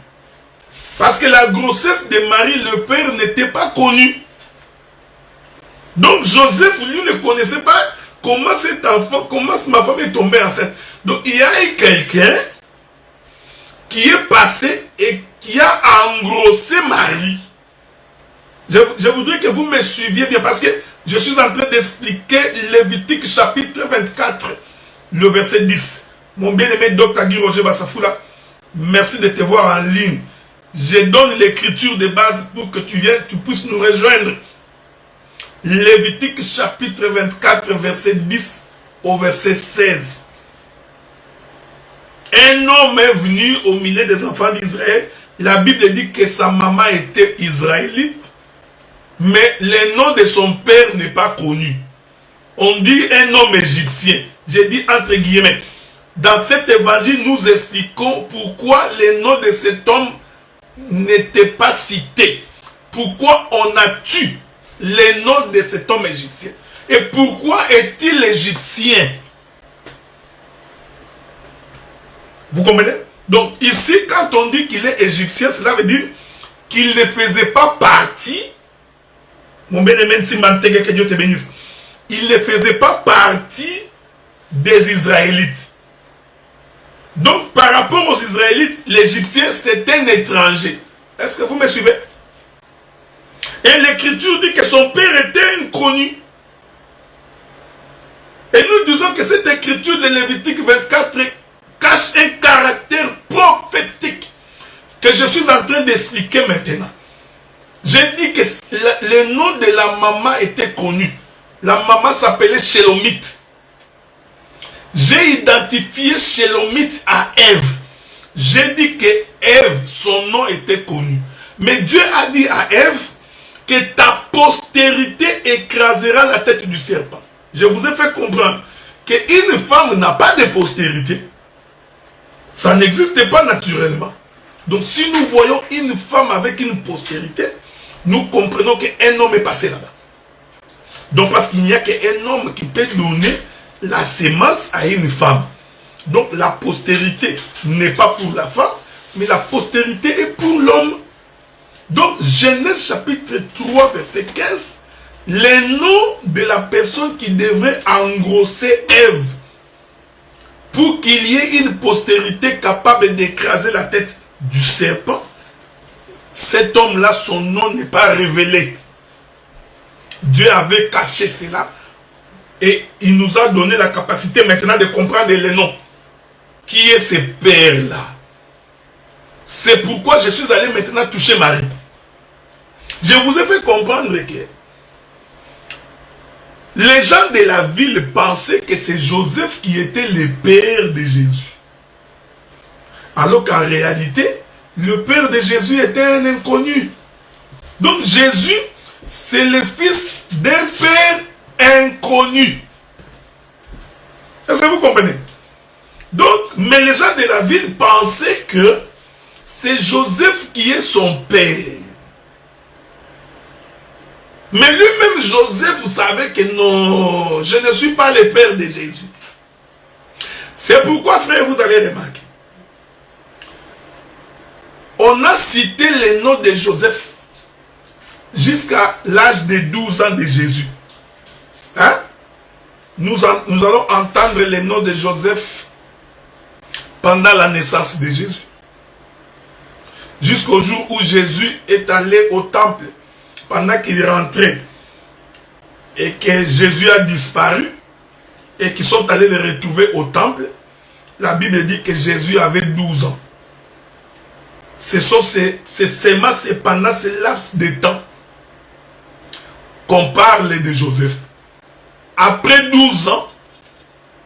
Parce que la grossesse de Marie, le père n'était pas connu. Donc Joseph, lui, ne connaissait pas comment cet enfant, comment ma femme est tombée enceinte. Donc il y a eu quelqu'un qui est passé et qui a engrossé Marie. Je voudrais que vous me suiviez bien parce que je suis en train d'expliquer Lévitique chapitre 24, le verset 10. Mon bien-aimé Dr. Guy Roger Bassafoula, merci de te voir en ligne. Je donne l'écriture de base pour que tu viennes, tu puisses nous rejoindre. Lévitique chapitre 24, verset 10 au verset 16. Un homme est venu au milieu des enfants d'Israël. La Bible dit que sa maman était israélite, mais le nom de son père n'est pas connu. On dit un homme égyptien. J'ai dit entre guillemets. Dans cet évangile, nous expliquons pourquoi le nom de cet homme n'était pas cité. Pourquoi on a tué le nom de cet homme égyptien. Et pourquoi est-il égyptien? Vous comprenez? Donc ici, quand on dit qu'il est égyptien, cela veut dire qu'il ne faisait pas partie, mon bien-aimé, que Dieu te bénisse, il ne faisait pas partie des Israélites. Donc par rapport aux Israélites, l'Égyptien c'est un étranger. Est-ce que vous me suivez? Et l'écriture dit que son père était inconnu. Et nous disons que cette écriture de Lévitique 24 cache un caractère prophétique que je suis en train d'expliquer maintenant. J'ai dit que le nom de la maman était connu. La maman s'appelait Shélomite. J'ai identifié Shélomite à Ève. J'ai dit que Ève, son nom était connu. Mais Dieu a dit à Ève que ta postérité écrasera la tête du serpent. Je vous ai fait comprendre qu'une femme n'a pas de postérité. Ça n'existe pas naturellement. Donc si nous voyons une femme avec une postérité, nous comprenons qu'un homme est passé là-bas. Donc parce qu'il n'y a qu'un homme qui peut donner la sémence à une femme. Donc la postérité n'est pas pour la femme, mais la postérité est pour l'homme. Donc Genèse chapitre 3 verset 15, le nom de la personne qui devrait engrosser Ève pour qu'il y ait une postérité capable d'écraser la tête du serpent, cet homme-là, son nom n'est pas révélé. Dieu avait caché cela et il nous a donné la capacité maintenant de comprendre les noms. Qui est ce père-là? C'est pourquoi je suis allé maintenant toucher Marie. Je vous ai fait comprendre que les gens de la ville pensaient que c'est Joseph qui était le père de Jésus. Alors qu'en réalité, le père de Jésus était un inconnu. Donc Jésus, c'est le fils d'un père inconnu. Est-ce que vous comprenez? Donc, mais les gens de la ville pensaient que c'est Joseph qui est son père. Mais lui-même, Joseph, savait que non, je ne suis pas le père de Jésus. C'est pourquoi, frère, vous allez remarquer. On a cité le nom de Joseph jusqu'à l'âge de 12 ans de Jésus. Hein? Nous allons entendre le nom de Joseph pendant la naissance de Jésus. Jusqu'au jour où Jésus est allé au temple. Pendant qu'il rentrait et que Jésus a disparu et qu'ils sont allés le retrouver au temple, la Bible dit que Jésus avait 12 ans. C'est seulement pendant ce laps de temps qu'on parle de Joseph. Après 12 ans,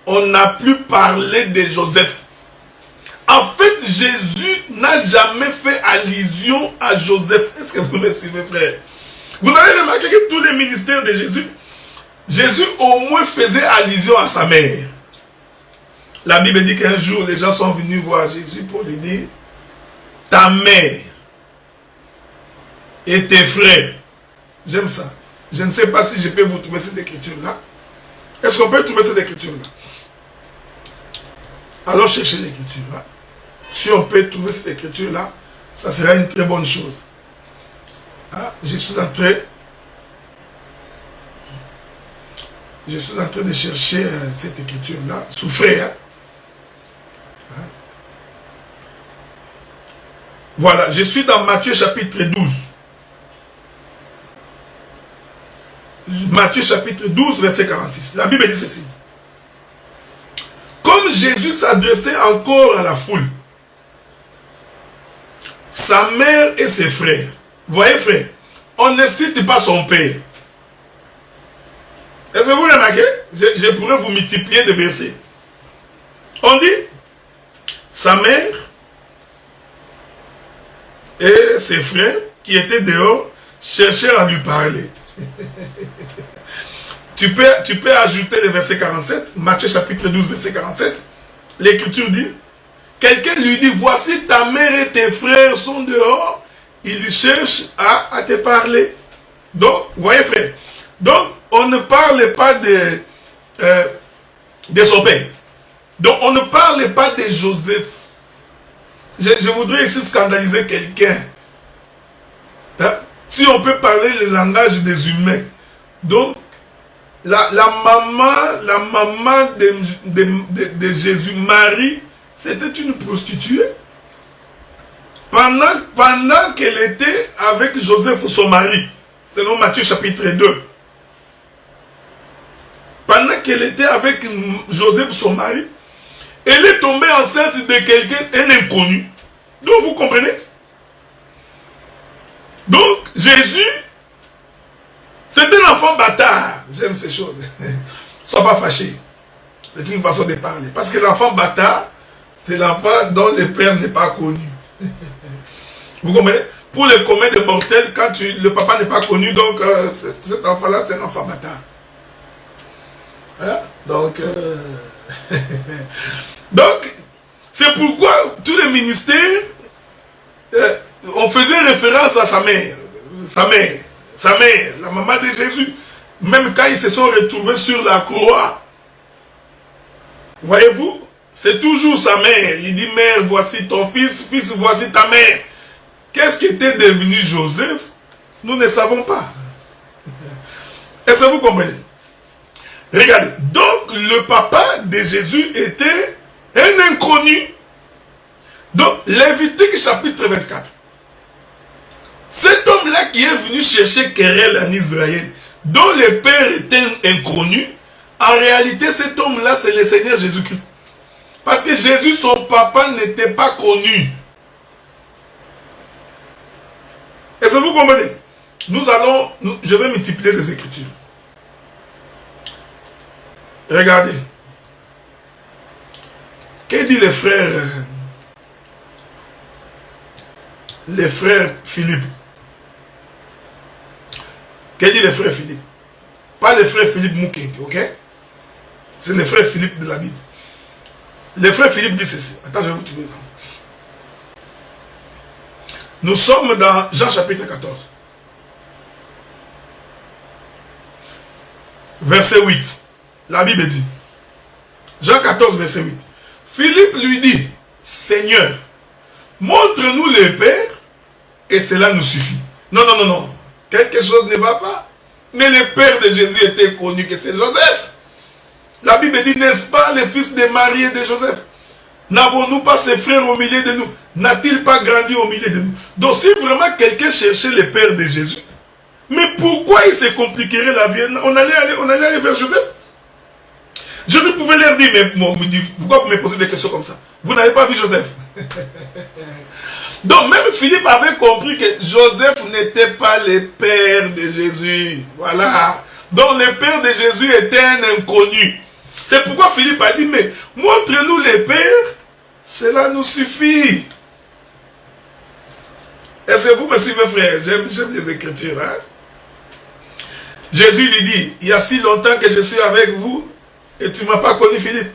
on n'a plus parlé de Joseph. En fait, Jésus n'a jamais fait allusion à Joseph. Est-ce que vous me suivez, frère? Vous avez remarqué que tous les ministères de Jésus, Jésus au moins faisait allusion à sa mère. La Bible dit qu'un jour, les gens sont venus voir Jésus pour lui dire, ta mère et tes frères. J'aime ça. Je ne sais pas si je peux vous trouver cette écriture-là. Est-ce qu'on peut trouver cette écriture-là? Alors cherchez l'écriture-là. Si on peut trouver cette écriture-là, ça sera une très bonne chose. Ah, je suis en train de chercher cette écriture-là. Souffrez. Hein? Voilà, je suis dans Matthieu chapitre 12. Matthieu chapitre 12, verset 46. La Bible dit ceci. Comme Jésus s'adressait encore à la foule, sa mère et ses frères. Voyez, frère, on ne cite pas son père. Est-ce que vous remarquez? Je pourrais vous multiplier des versets. On dit, sa mère et ses frères qui étaient dehors cherchèrent à lui parler. Tu peux ajouter le verset 47, Matthieu chapitre 12, verset 47. L'écriture dit, quelqu'un lui dit, voici ta mère et tes frères sont dehors, ils cherchent à te parler. Donc, voyez frère, donc on ne parle pas de son père. Donc on ne parle pas de Joseph. Je voudrais ici scandaliser quelqu'un. Hein? Si on peut parler le langage des humains. Donc, la maman de Jésus, Marie, c'était une prostituée. Pendant qu'elle était avec Joseph, son mari, selon Matthieu chapitre 2. Pendant qu'elle était avec Joseph, son mari, elle est tombée enceinte de quelqu'un, un inconnu. Donc, vous comprenez? Donc, Jésus, c'est un enfant bâtard. J'aime ces choses. Sois pas fâché. C'est une façon de parler. Parce que l'enfant bâtard, c'est l'enfant dont le père n'est pas connu. Vous comprenez? Pour le commun des mortels, quand le papa n'est pas connu, donc cet enfant-là, c'est un enfant bâtard. Hein? Donc, donc, c'est pourquoi tous les ministères, on faisait référence à sa mère, la maman de Jésus. Même quand ils se sont retrouvés sur la croix, voyez-vous, c'est toujours sa mère. Il dit, mère, voici ton fils, fils, voici ta mère. Qu'est-ce qui était devenu Joseph? Nous ne savons pas. Est-ce que vous comprenez? Regardez, donc le papa de Jésus était un inconnu. Donc, Lévitique chapitre 24. Cet homme-là qui est venu chercher querelle en Israël, dont le père était inconnu, en réalité, cet homme-là, c'est le Seigneur Jésus-Christ. Parce que Jésus, son papa, n'était pas connu. Est-ce que vous comprenez? Je vais multiplier les Écritures. Regardez. Que dit les frères Philippe? Que dit les frères Philippe? Pas les frères Philippe Mouké, ok? C'est les frères Philippe de la Bible. Les frères Philippe disent ceci. Attends, je vais vous trouver ça. Nous sommes dans Jean chapitre 14. Verset 8. La Bible dit. Jean 14, verset 8. Philippe lui dit, Seigneur, montre-nous le Père et cela nous suffit. Non. Quelque chose ne va pas. Mais le Père de Jésus était connu que c'est Joseph. La Bible dit, n'est-ce pas le fils de Marie et de Joseph? N'avons-nous pas ses frères au milieu de nous? N'a-t-il pas grandi au milieu de nous? Donc si vraiment quelqu'un cherchait le Père de Jésus, mais pourquoi il se compliquerait la vie? On allait aller vers Joseph. Jésus pouvait leur dire, mais pourquoi vous me posez des questions comme ça? Vous n'avez pas vu Joseph? Donc même Philippe avait compris que Joseph n'était pas le père de Jésus. Voilà. Donc le père de Jésus était un inconnu. C'est pourquoi Philippe a dit, mais montre-nous les pères, cela nous suffit. Est-ce que vous me suivez, frère? J'aime les Écritures. Hein? Jésus lui dit, il y a si longtemps que je suis avec vous et tu ne m'as pas connu, Philippe.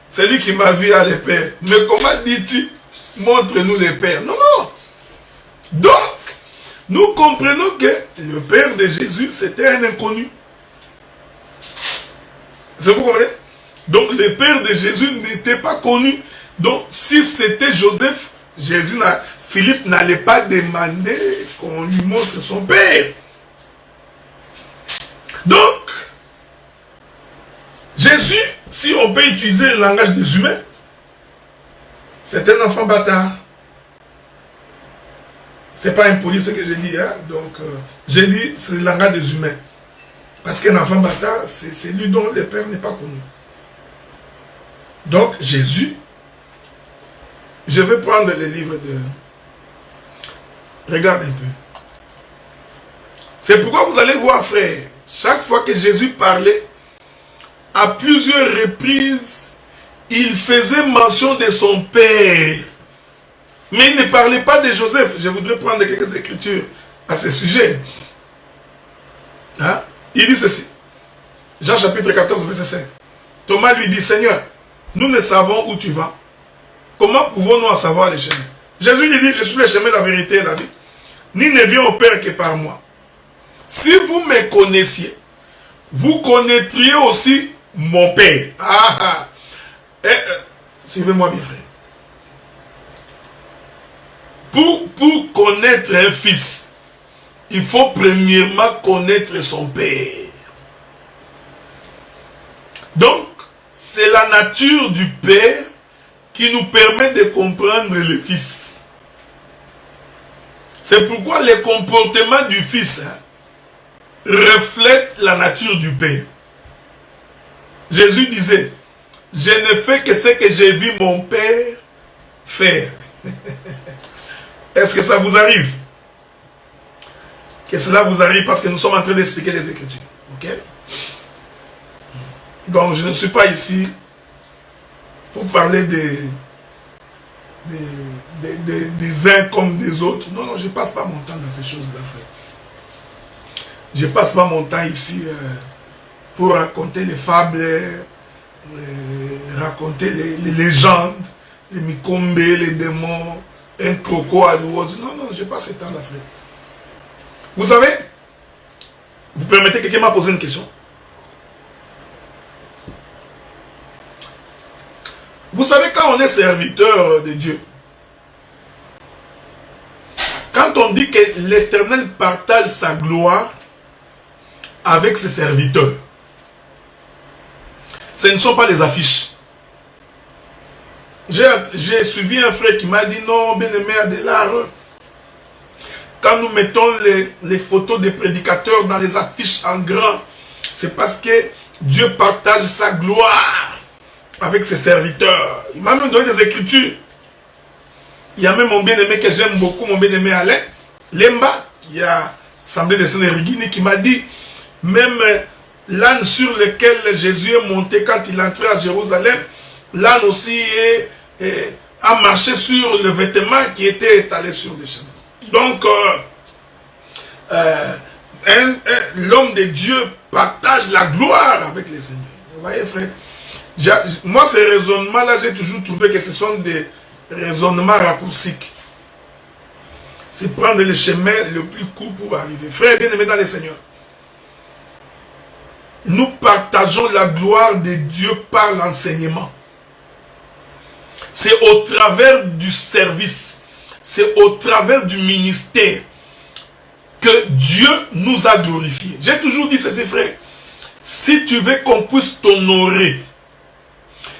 C'est lui qui m'a vu à les pères. Mais comment dis-tu, montre-nous les pères? Non, non. Donc, nous comprenons que le père de Jésus, c'était un inconnu. C'est vous comprenez? Donc, le père de Jésus n'était pas connu. Donc, si c'était Joseph, Philippe n'allait pas demander qu'on lui montre son père. Donc, Jésus, si on peut utiliser le langage des humains, c'est un enfant bâtard. C'est pas impoli ce que j'ai dit. Hein? Donc, j'ai dit, c'est le langage des humains. Parce qu'un enfant bâtard, c'est lui dont le père n'est pas connu. Donc, Jésus, je vais prendre le livre de... Regarde un peu. C'est pourquoi vous allez voir, frère, chaque fois que Jésus parlait, à plusieurs reprises, il faisait mention de son père. Mais il ne parlait pas de Joseph. Je voudrais prendre quelques écritures à ce sujet. Hein? Il dit ceci. Jean chapitre 14, verset 7. Thomas lui dit, Seigneur, nous ne savons où tu vas. Comment pouvons-nous en savoir les chemins? Jésus lui dit, je suis le chemin, la vérité et la vie. Nul ne vient au Père que par moi. Si vous me connaissiez, vous connaîtriez aussi mon Père. Suivez-moi bien, frère. Pour connaître un fils, il faut premièrement connaître son Père. Donc, c'est la nature du Père qui nous permet de comprendre le Fils. C'est pourquoi le comportement du Fils reflète la nature du Père. Jésus disait, je ne fais que ce que j'ai vu mon Père faire. Est-ce que ça vous arrive? Que cela vous arrive parce que nous sommes en train d'expliquer les Écritures. Ok? Donc je ne suis pas ici pour parler des uns comme des autres. Non, non, je ne passe pas mon temps dans ces choses-là, frère. Je ne passe pas mon temps ici pour raconter les fables, raconter les légendes, les Mikombe, les démons, un croco à l'ouose. Non, non, je n'ai pas ce temps-là, frère. Vous savez, vous permettez que quelqu'un m'a posé une question. Vous savez, quand on est serviteur de Dieu, quand on dit que l'Éternel partage sa gloire avec ses serviteurs, ce ne sont pas les affiches. J'ai suivi un frère qui m'a dit, non, bien-aimé Adélard, quand nous mettons les photos des prédicateurs dans les affiches en grand, c'est parce que Dieu partage sa gloire avec ses serviteurs. Il m'a même donné des écritures. Il y a même mon bien-aimé que j'aime beaucoup, mon bien-aimé Alain Lemba, qui a semblé de Saint-Rigini, qui m'a dit, même l'âne sur lequel Jésus est monté quand il entrait à Jérusalem, l'âne aussi a marché sur le vêtement qui était étalé sur les chemins. Donc, l'homme de Dieu partage la gloire avec les seigneurs. Vous voyez, frère? Moi, ces raisonnements-là, j'ai toujours trouvé que ce sont des raisonnements raccourcis. C'est prendre le chemin le plus court pour arriver. Frère bien-aimé dans les seigneurs, nous partageons la gloire de Dieu par l'enseignement. C'est au travers du service, c'est au travers du ministère que Dieu nous a glorifiés. J'ai toujours dit ceci, frère. Si tu veux qu'on puisse t'honorer,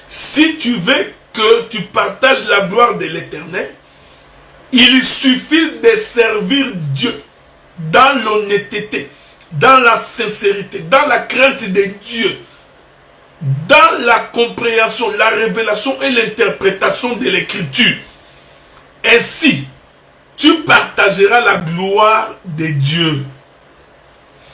si tu veux que tu partages la gloire de l'Éternel, il suffit de servir Dieu dans l'honnêteté, dans la sincérité, dans la crainte de Dieu, dans la compréhension, la révélation et l'interprétation de l'Écriture. Ainsi, tu partageras la gloire de Dieu.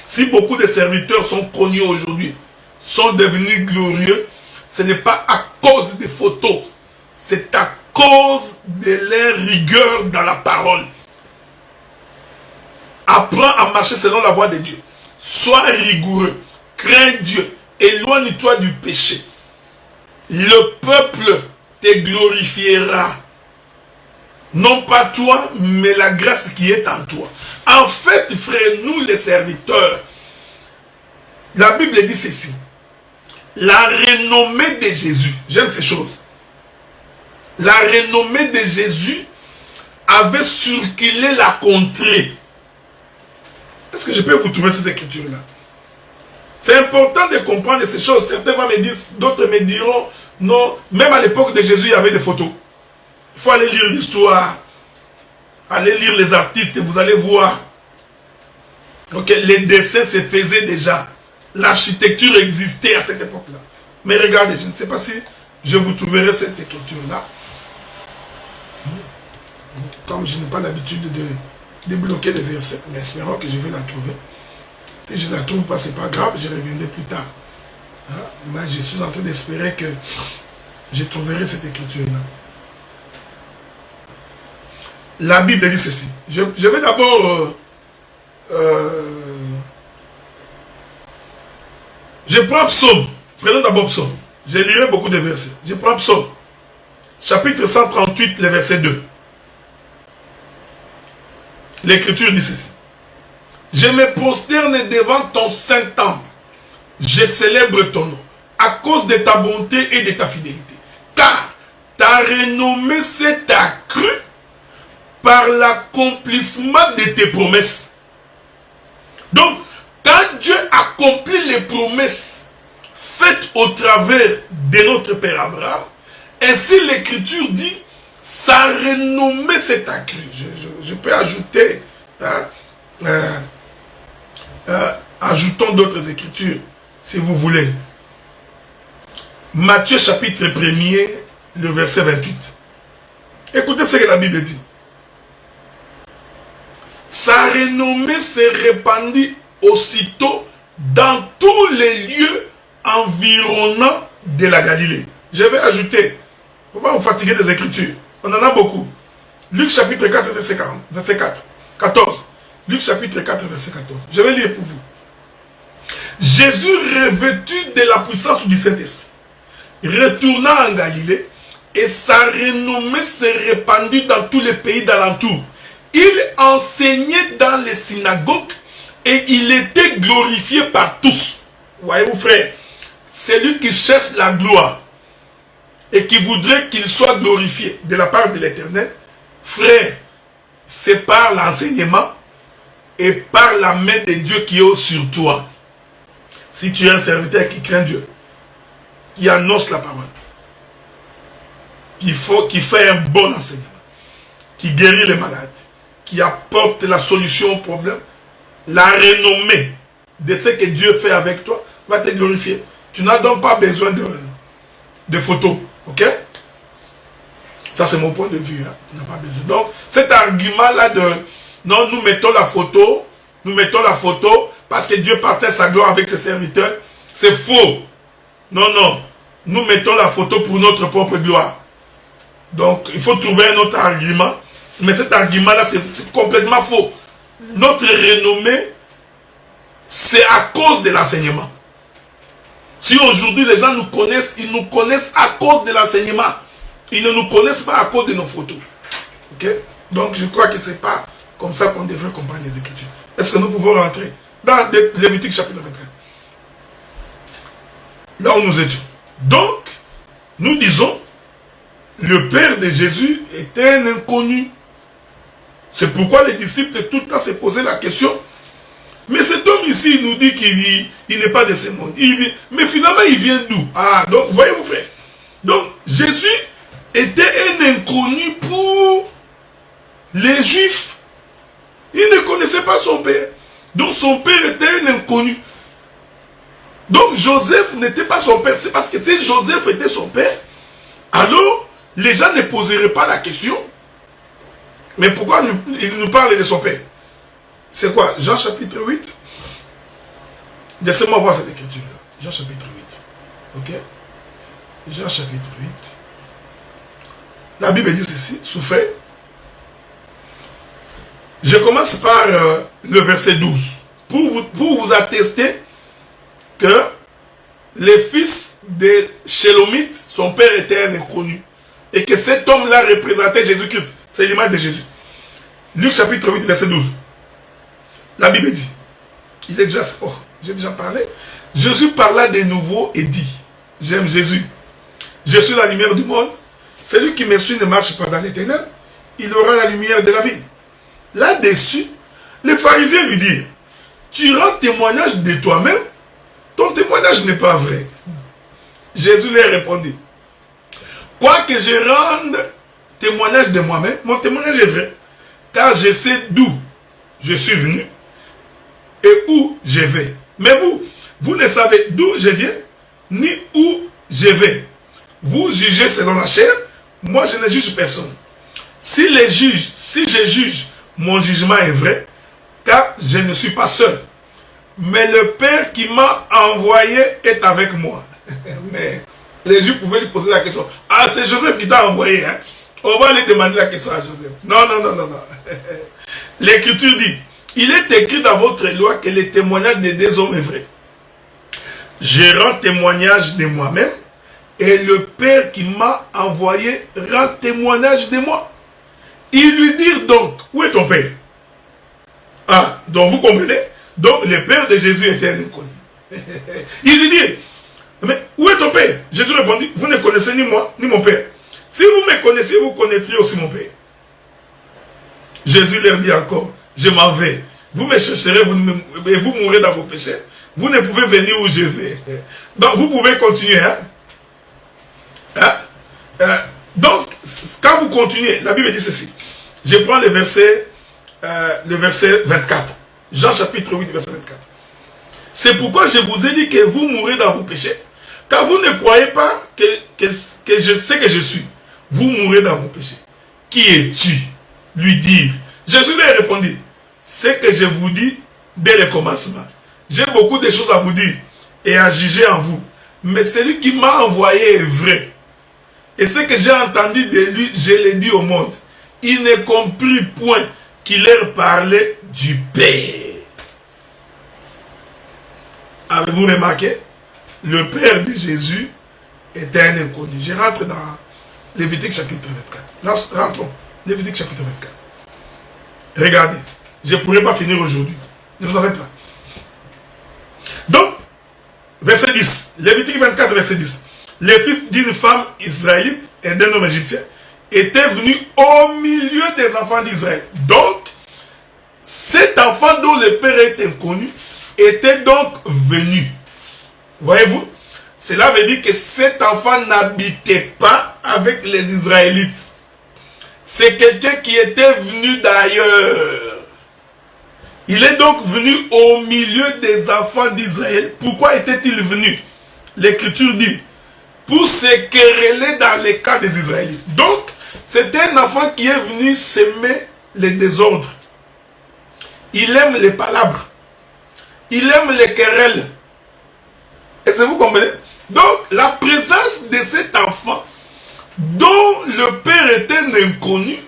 Si beaucoup de serviteurs sont connus aujourd'hui, sont devenus glorieux, ce n'est pas à cause des photos, c'est à cause de leur rigueur dans la parole. Apprends à marcher selon la voie de Dieu. Sois rigoureux, crains Dieu, éloigne-toi du péché. Le peuple te glorifiera. Non pas toi, mais la grâce qui est en toi. En fait, frère, nous les serviteurs, la Bible dit ceci. La renommée de Jésus, j'aime ces choses. La renommée de Jésus avait circulé la contrée. Est-ce que je peux vous trouver cette écriture-là? C'est important de comprendre ces choses. Certains vont me dire, d'autres me diront, non, même à l'époque de Jésus, il y avait des photos. Il faut aller lire l'histoire, aller lire les artistes et vous allez voir. Donc les dessins se faisaient déjà. L'architecture existait à cette époque-là. Mais regardez, je ne sais pas si je vous trouverai cette écriture-là. Comme je n'ai pas l'habitude de débloquer les versets, mais espérons que je vais la trouver. Si je ne la trouve pas, ce n'est pas grave, je reviendrai plus tard. Hein? Mais je suis en train d'espérer que je trouverai cette écriture-là. La Bible dit ceci. Je vais d'abord... je prends Psaume. Prenons d'abord Psaume. Je lirai beaucoup de versets. Je prends Psaume. Chapitre 138, le verset 2. L'Écriture dit ceci. Je me prosterne devant ton saint temple. Je célèbre ton nom à cause de ta bonté et de ta fidélité. Car ta renommée s'est accrue par l'accomplissement de tes promesses. Donc, quand Dieu accomplit les promesses faites au travers de notre Père Abraham, ainsi l'Écriture dit, sa renommée s'est accrue. Je peux ajouter, ajoutons d'autres Écritures, si vous voulez. Matthieu chapitre 1er, le verset 28. Écoutez ce que la Bible dit. Sa renommée s'est répandue aussitôt dans tous les lieux environnants de la Galilée. Je vais ajouter, il ne faut pas vous fatiguer des Écritures, on en a beaucoup. Luc chapitre 4, verset 14. Luc chapitre 4, verset 14. Je vais lire pour vous. Jésus, revêtu de la puissance du Saint-Esprit, retourna en Galilée et sa renommée s'est répandue dans tous les pays d'alentour. Il enseignait dans les synagogues et il était glorifié par tous. Voyez-vous, frère, celui qui cherche la gloire et qui voudrait qu'il soit glorifié de la part de l'Éternel, frère, c'est par l'enseignement et par la main de Dieu qui est sur toi. Si tu es un serviteur qui craint Dieu, qui annonce la parole, qui fait un bon enseignement, qui guérit les malades, qui apporte la solution au problème, la renommée de ce que Dieu fait avec toi va te glorifier. Tu n'as donc pas besoin de photos. Ok? Ça, c'est mon point de vue. Hein? Tu n'as pas besoin. Donc, cet argument-là de non, nous mettons la photo parce que Dieu partage sa gloire avec ses serviteurs, c'est faux. Non, non. Nous mettons la photo pour notre propre gloire. Donc, il faut trouver un autre argument. Mais cet argument-là, c'est complètement faux. Notre renommée, c'est à cause de l'enseignement. Si aujourd'hui les gens nous connaissent, ils nous connaissent à cause de l'enseignement. Ils ne nous connaissent pas à cause de nos photos. Ok? Donc je crois que ce n'est pas comme ça qu'on devrait comprendre les Écritures. Est-ce que nous pouvons rentrer dans Lévitique chapitre 24? Là où nous étions. Donc, nous disons, le père de Jésus était un inconnu. C'est pourquoi les disciples tout le temps se posaient la question. Mais cet homme ici, il nous dit qu'il n'est pas de ce monde. Mais finalement, il vient d'où? Ah, donc, voyez-vous, frère. Donc, Jésus était un inconnu pour les Juifs. Il ne connaissait pas son père. Donc, son père était un inconnu. Donc, Joseph n'était pas son père. C'est parce que si Joseph était son père, alors, les gens ne poseraient pas la question. Mais pourquoi il nous parle de son Père? C'est quoi? Jean chapitre 8. Laissez-moi voir cette écriture-là. Jean chapitre 8. Ok? Jean chapitre 8. La Bible dit ceci, souffrez. Je commence par le verset 12. Pour vous attester que les fils de Shélomite, son père était un inconnu. Et que cet homme-là représentait Jésus-Christ. C'est l'image de Jésus. Luc chapitre 8, verset 12. La Bible dit, il est déjà... Oh, j'ai déjà parlé. Jésus parla de nouveau et dit, j'aime Jésus. Je suis la lumière du monde. Celui qui me suit ne marche pas dans les ténèbres. Il aura la lumière de la vie. Là-dessus, les pharisiens lui dirent, tu rends témoignage de toi-même, ton témoignage n'est pas vrai. Jésus leur répondit, quoique je rende témoignage de moi-même, mon témoignage est vrai, car je sais d'où je suis venu et où je vais. Mais vous ne savez d'où je viens, ni où je vais. Vous jugez selon la chair, moi je ne juge personne. Si je juge, mon jugement est vrai, car je ne suis pas seul. Mais le Père qui m'a envoyé est avec moi. Mais les Juifs pouvaient lui poser la question. Ah, c'est Joseph qui t'a envoyé. Hein? On va lui demander la question à Joseph. Non. L'Écriture dit, il est écrit dans votre loi que le témoignage des deux hommes est vrai. Je rends témoignage de moi-même et le Père qui m'a envoyé rend témoignage de moi. Ils lui dirent donc, où est ton Père? Ah, donc vous comprenez? Donc le Père de Jésus était un inconnu. Il lui dit, mais où est ton Père? Jésus répondit, vous ne connaissez ni moi, ni mon Père. Si vous me connaissez, vous connaîtriez aussi mon Père. Jésus leur dit encore, je m'en vais. Vous me chercherez et vous mourrez dans vos péchés. Vous ne pouvez venir où je vais. Donc vous pouvez continuer. Donc, quand vous continuez, la Bible dit ceci. Je prends le verset 24. Jean chapitre 8, verset 24. C'est pourquoi je vous ai dit que vous mourrez dans vos péchés. Car vous ne croyez pas que je sais que je suis. Vous mourrez dans vos péchés. Qui es-tu? Lui dire. Jésus lui a répondu. C'est que je vous dis dès le commencement. J'ai beaucoup de choses à vous dire et à juger en vous. Mais celui qui m'a envoyé est vrai. Et ce que j'ai entendu de lui, je l'ai dit au monde. Il ne comprit point qu'il leur parlait du Père. Avez-vous remarqué? Le Père de Jésus était un inconnu. Je rentre dans Lévitique chapitre 24. Là, rentrons. Lévitique chapitre 24. Regardez. Je ne pourrai pas finir aujourd'hui. Ne vous en faites pas. Donc, verset 10. Lévitique 24, verset 10. Les fils d'une femme israélite et d'un homme égyptien étaient venus au milieu des enfants d'Israël. Donc, cet enfant dont le père est inconnu était donc venu. Voyez-vous? Cela veut dire que cet enfant n'habitait pas avec les Israélites. C'est quelqu'un qui était venu d'ailleurs. Il est donc venu au milieu des enfants d'Israël. Pourquoi était-il venu? L'Écriture dit, pour se quereller dans les cas des Israélites. Donc, c'était un enfant qui est venu semer les désordres. Il aime les palabres. Il aime les querelles. Est-ce que vous comprenez? Donc, la présence de cet enfant, dont le père était inconnu,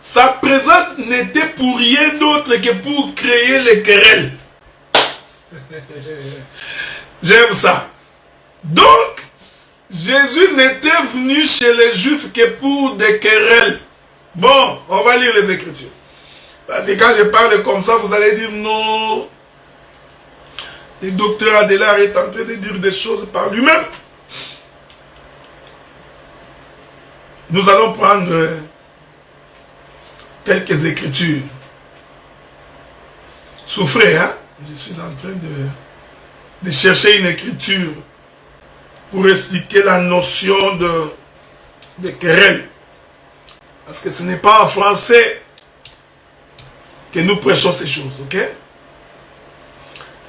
sa présence n'était pour rien d'autre que pour créer les querelles. J'aime ça. Donc, Jésus n'était venu chez les Juifs que pour des querelles. Bon, on va lire les Écritures. Parce que quand je parle comme ça, vous allez dire non. Le docteur Adélard est en train de dire des choses par lui-même. Nous allons prendre quelques Écritures. Souffrez, hein? Je suis en train de chercher une écriture pour expliquer la notion de querelle. Parce que ce n'est pas en français que nous prêchons ces choses, ok?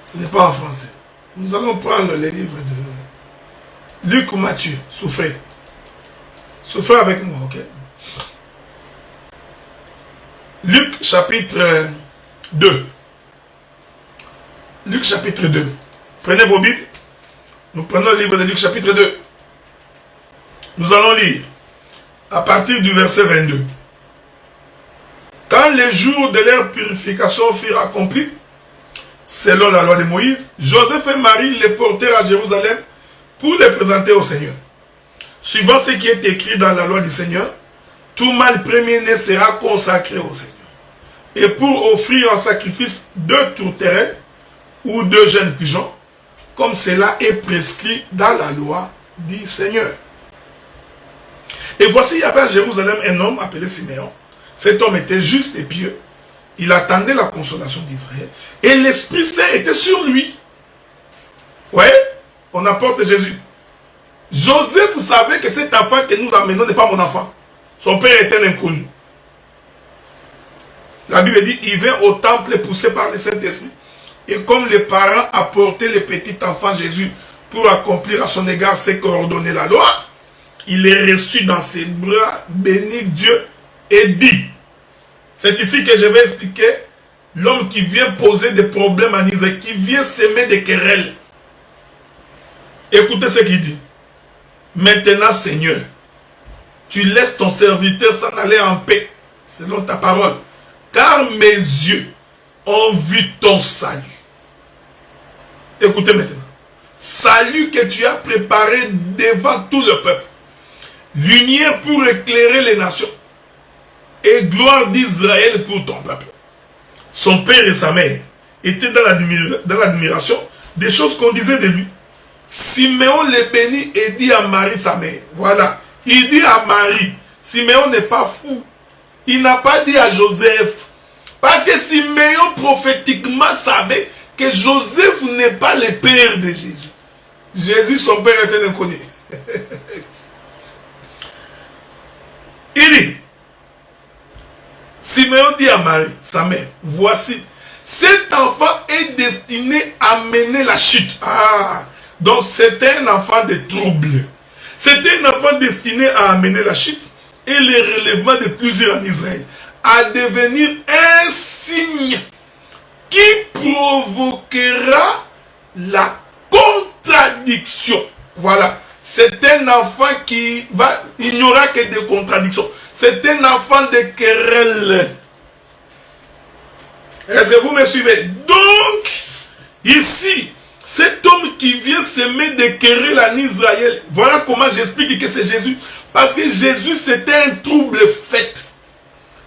Ce n'est pas en français. Nous allons prendre les livres de Luc ou Matthieu. Souffrez. Souffrez avec moi, ok? chapitre 2. Luc chapitre 2. Prenez vos Bibles. Nous prenons le livre de Luc chapitre 2. Nous allons lire à partir du verset 22. Quand les jours de leur purification furent accomplis, selon la loi de Moïse, Joseph et Marie les portèrent à Jérusalem pour les présenter au Seigneur. Suivant ce qui est écrit dans la loi du Seigneur, tout mâle premier-né sera consacré au Seigneur. Et pour offrir en sacrifice 2 tourterelles ou 2 jeunes pigeons, comme cela est prescrit dans la loi du Seigneur. Et voici, il y avait à Jérusalem un homme appelé Siméon. Cet homme était juste et pieux. Il attendait la consolation d'Israël. Et l'Esprit Saint était sur lui. Oui, on apporte Jésus. Joseph savait que cet enfant que nous amenons n'est pas mon enfant. Son père était un inconnu. La Bible dit, il vint au temple poussé par le Saint-Esprit. Et comme les parents apportaient le petit enfant Jésus pour accomplir à son égard ce qu'ordonnait la loi, il est reçu dans ses bras, bénit Dieu et dit, c'est ici que je vais expliquer l'homme qui vient poser des problèmes en Israël, qui vient semer des querelles. Écoutez ce qu'il dit. Maintenant, Seigneur, tu laisses ton serviteur s'en aller en paix, selon ta parole, car mes yeux ont vu ton salut. Écoutez maintenant. Salut que tu as préparé devant tout le peuple. Lumière pour éclairer les nations. Et gloire d'Israël pour ton peuple. Son père et sa mère étaient dans l'admiration des choses qu'on disait de lui. Siméon les bénit et dit à Marie sa mère. Voilà. Il dit à Marie. Siméon n'est pas fou. Il n'a pas dit à Joseph. Parce que Siméon prophétiquement savait que Joseph n'est pas le père de Jésus. Jésus, son père, était inconnu. Il dit, Siméon dit à Marie, sa mère, voici, cet enfant est destiné à mener la chute. Ah, donc c'était un enfant de trouble. C'était un enfant destiné à amener la chute et le relèvement de plusieurs en Israël, à devenir un signe qui provoquera la contradiction. Voilà. C'est un enfant qui va... Il n'y aura que des contradictions. C'est un enfant de querelle. Est-ce que vous me suivez? Donc, ici, cet homme qui vient semer des querelles en Israël, voilà comment j'explique que c'est Jésus. Parce que Jésus, c'était un trouble fait.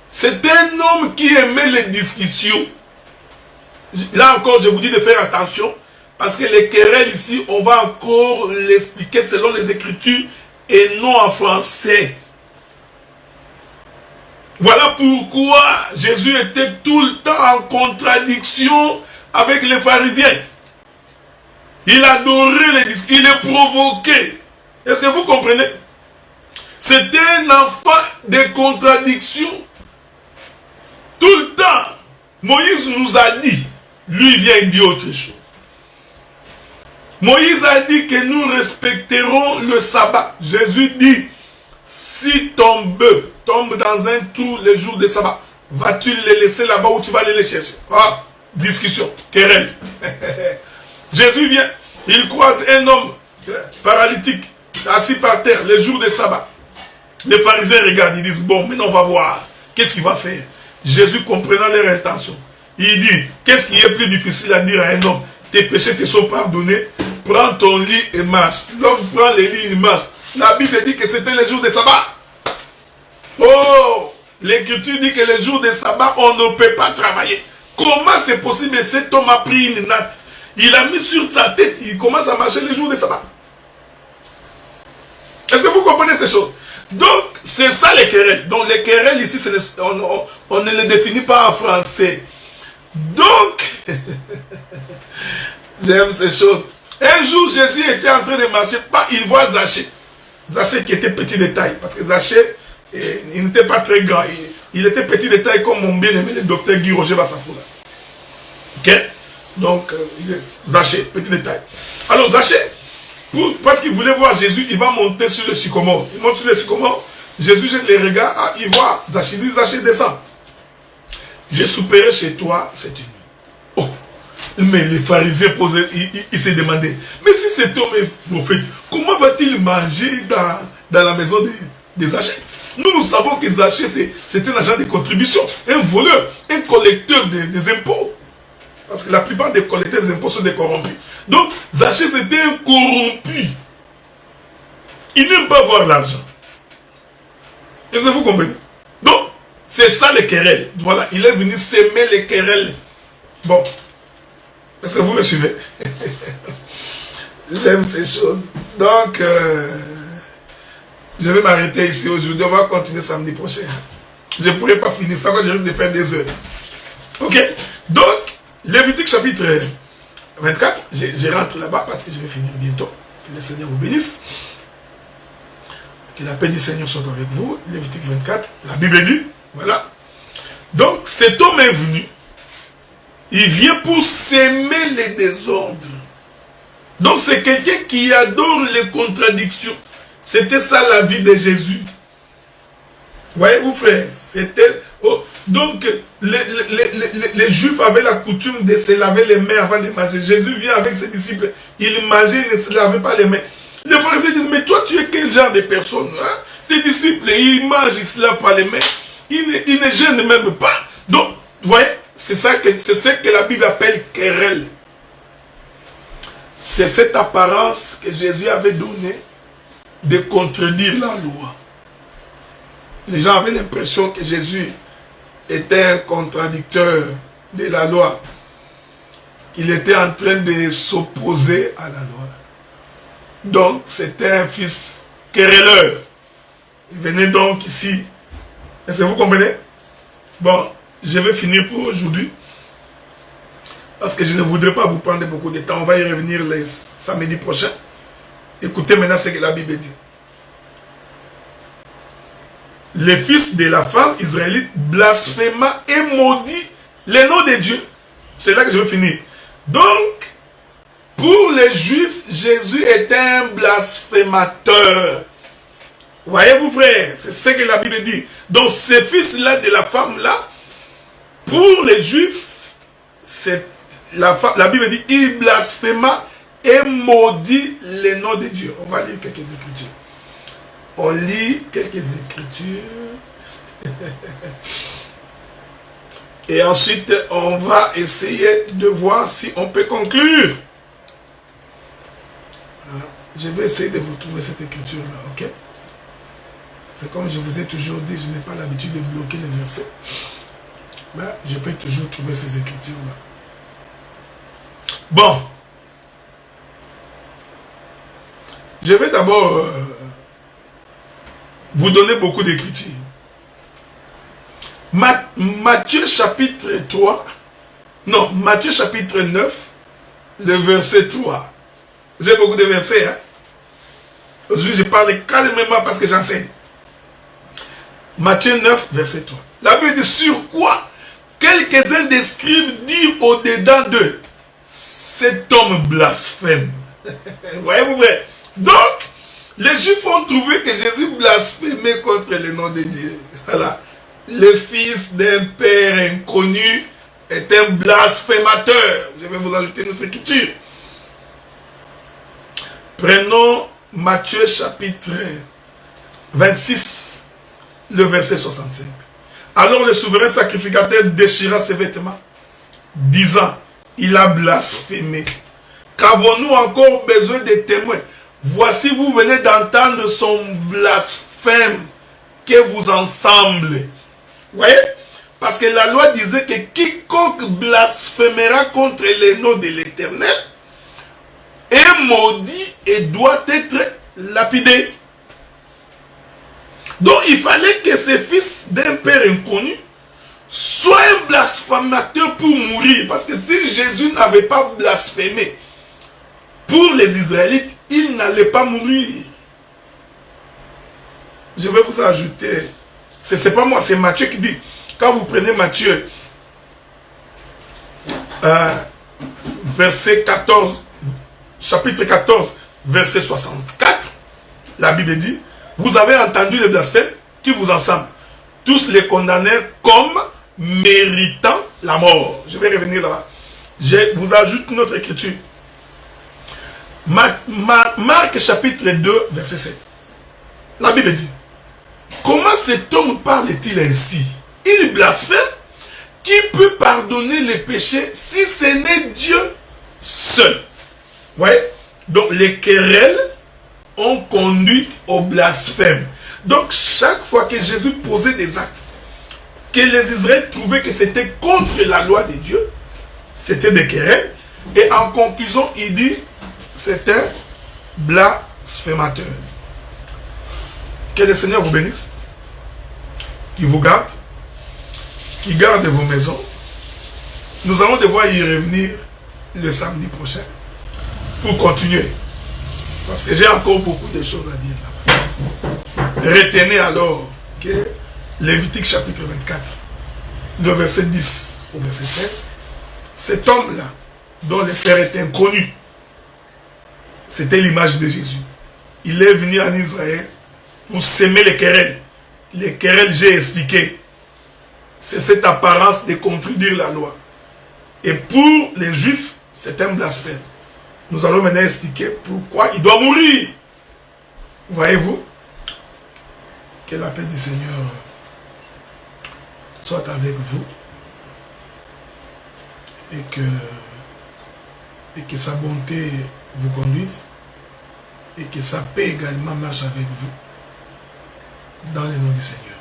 C'était un homme qui aimait les discussions. Là encore, je vous dis de faire attention. Parce que les querelles ici, on va encore l'expliquer selon les Écritures et non en français. Voilà pourquoi Jésus était tout le temps en contradiction avec les pharisiens. Il adorait les disques, il les provoquait. Est-ce que vous comprenez? C'était un enfant de contradiction. Tout le temps. Moïse nous a dit, lui vient dire autre chose. Moïse a dit que nous respecterons le sabbat. Jésus dit, si ton bœuf tombe dans un trou le jour de sabbat, vas-tu le laisser là-bas ou tu vas aller le chercher? Ah, discussion, querelle. Jésus vient, il croise un homme paralytique, assis par terre, le jour de sabbat. Les pharisiens regardent, ils disent, bon, maintenant on va voir, qu'est-ce qu'il va faire? Jésus, comprenant leur intention, il dit, qu'est-ce qui est plus difficile à dire à un homme? Tes péchés te sont pardonnés, prends ton lit et marche. L'homme prend le lit et marche. La Bible dit que c'était le jour de sabbat. Oh, l'Écriture dit que le jour de sabbat, on ne peut pas travailler. Comment c'est possible? Cet homme a pris une natte. Il a mis sur sa tête, il commence à marcher le jour de sabbat. Est-ce que vous comprenez ces choses? Donc, c'est ça les querelles. Donc, les querelles ici, on ne les définit pas en français. Donc, j'aime ces choses. Un jour, Jésus était en train de marcher, il voit Zachée. Zachée qui était petit de taille. Parce que Zachée, il n'était pas très grand. Il était petit de taille comme mon bien-aimé, le docteur Guy Roger Bassafoula. Ok? Donc, Zachée, petit de taille. Alors, Zachée, parce qu'il voulait voir Jésus, il va monter sur le sycomore. Il monte sur le sycomore. Jésus jette les regards, il voit Zachée. Il dit, Zachée, descend. je souperai chez toi cette nuit. Oh, mais les pharisiens posaient, ils se demandaient, mais si cet homme est prophète, comment va-t-il manger dans la maison des Zachée? Nous savons que Zachée, c'est un agent de contribution, un voleur, un collecteur des impôts. Parce que la plupart des collecteurs des impôts sont des corrompus. Donc, Zachée, c'était un corrompu. Il n'aime pas voir l'argent. Et vous comprenez? Donc, c'est ça les querelles. Voilà, il est venu s'aimer les querelles. Bon, est-ce que vous me suivez? J'aime ces choses. Donc, je vais m'arrêter ici aujourd'hui. On va continuer samedi prochain. Je ne pourrai pas finir ça, je risque de faire des heures. Ok? Donc, Lévitique chapitre 24, je rentre là-bas parce que je vais finir bientôt. Que le Seigneur vous bénisse. Que la paix du Seigneur soit avec vous. Lévitique 24, la Bible dit, voilà. Donc, cet homme est venu. Il vient pour s'aimer les désordres. Donc, c'est quelqu'un qui adore les contradictions. C'était ça la vie de Jésus. Voyez-vous, frères, c'était... Oh, donc, les Juifs avaient la coutume de se laver les mains avant de manger. Jésus vient avec ses disciples. Il mangeait, il ne se lavait pas les mains. Les Pharisiens disent, mais toi, tu es quel genre de personne, hein? Tes disciples, ils mangent, ils ne se lavent pas les mains. Ils ne gênent même pas. Donc, vous voyez, c'est ce que la Bible appelle querelle. C'est cette apparence que Jésus avait donnée de contredire la loi. Les gens avaient l'impression que Jésus était un contradicteur de la loi. Il était en train de s'opposer à la loi. Donc, c'était un fils querelleur. Il venait donc ici. Est-ce que vous comprenez? Bon, je vais finir pour aujourd'hui. Parce que je ne voudrais pas vous prendre beaucoup de temps. On va y revenir le samedi prochain. Écoutez maintenant ce que la Bible dit. Les fils de la femme israélite blasphéma et maudit le nom de Dieu. C'est là que je vais finir. Donc, pour les Juifs, Jésus était un blasphémateur. Voyez-vous, frère, c'est ce que la Bible dit. Donc, ces fils-là de la femme-là, pour les Juifs, la Bible dit, il blasphéma et maudit le nom de Dieu. On va lire quelques écritures. On lit quelques écritures. Et ensuite, on va essayer de voir si on peut conclure. Je vais essayer de vous trouver cette écriture-là, ok? C'est comme je vous ai toujours dit, je n'ai pas l'habitude de bloquer les versets. Mais je peux toujours trouver ces écritures-là. Bon. Je vais d'abord vous donner beaucoup d'écritures. Matthieu chapitre 3. Non, Matthieu chapitre 9, le verset 3. J'ai beaucoup de versets. Hein? Aujourd'hui, je parle calmement parce que j'enseigne. Matthieu 9, verset 3. La Bible dit sur quoi quelques-uns des scribes dirent au-dedans d'eux, cet homme blasphème. Voyez-vous, vrai? Donc, les Juifs ont trouvé que Jésus blasphémait contre le nom de Dieu. Voilà. Le fils d'un père inconnu est un blasphémateur. Je vais vous ajouter notre écriture. Prenons Matthieu chapitre 26, le verset 65. Alors le souverain sacrificateur déchira ses vêtements, disant, il a blasphémé. Qu'avons-nous encore besoin de témoins? Voici, vous venez d'entendre son blasphème que vous ensemble. Vous voyez? Parce que la loi disait que quiconque blasphémera contre le nom de l'Éternel est maudit et doit être lapidé. Donc il fallait que ce fils d'un père inconnu soit un blasphémateur pour mourir. Parce que si Jésus n'avait pas blasphémé pour les Israélites, il n'allait pas mourir. Je vais vous ajouter, c'est pas moi, c'est Matthieu qui dit, quand vous prenez Matthieu, verset 14, chapitre 14, verset 64, la Bible dit, vous avez entendu le blasphème qui vous ensemble. Tous les condamnèrent comme méritant la mort. Je vais revenir là-bas. Je vous ajoute une autre écriture. Marc chapitre 2, verset 7. La Bible dit, comment cet homme parle-t-il ainsi? Il blasphème. Qui peut pardonner les péchés si ce n'est Dieu seul? Vous voyez? Donc les querelles ont conduit au blasphème. Donc chaque fois que Jésus posait des actes, que les Israélites trouvaient que c'était contre la loi de Dieu, c'était des querelles. Et en conclusion, il dit, c'est un blasphémateur. Que le Seigneur vous bénisse, qui vous garde, qui garde vos maisons. Nous allons devoir y revenir le samedi prochain pour continuer. Parce que j'ai encore beaucoup de choses à dire là-bas. Retenez alors que Lévitique chapitre 24, le verset 10 au verset 16, cet homme-là, dont le père est inconnu, c'était l'image de Jésus. Il est venu en Israël pour s'aimer les querelles. Les querelles, j'ai expliqué. C'est cette apparence de contredire la loi. Et pour les Juifs, c'est un blasphème. Nous allons maintenant expliquer pourquoi il doit mourir. Voyez-vous? Que la paix du Seigneur soit avec vous. Et que sa bonté vous conduise. Et que sa paix également marche avec vous. Dans le nom du Seigneur.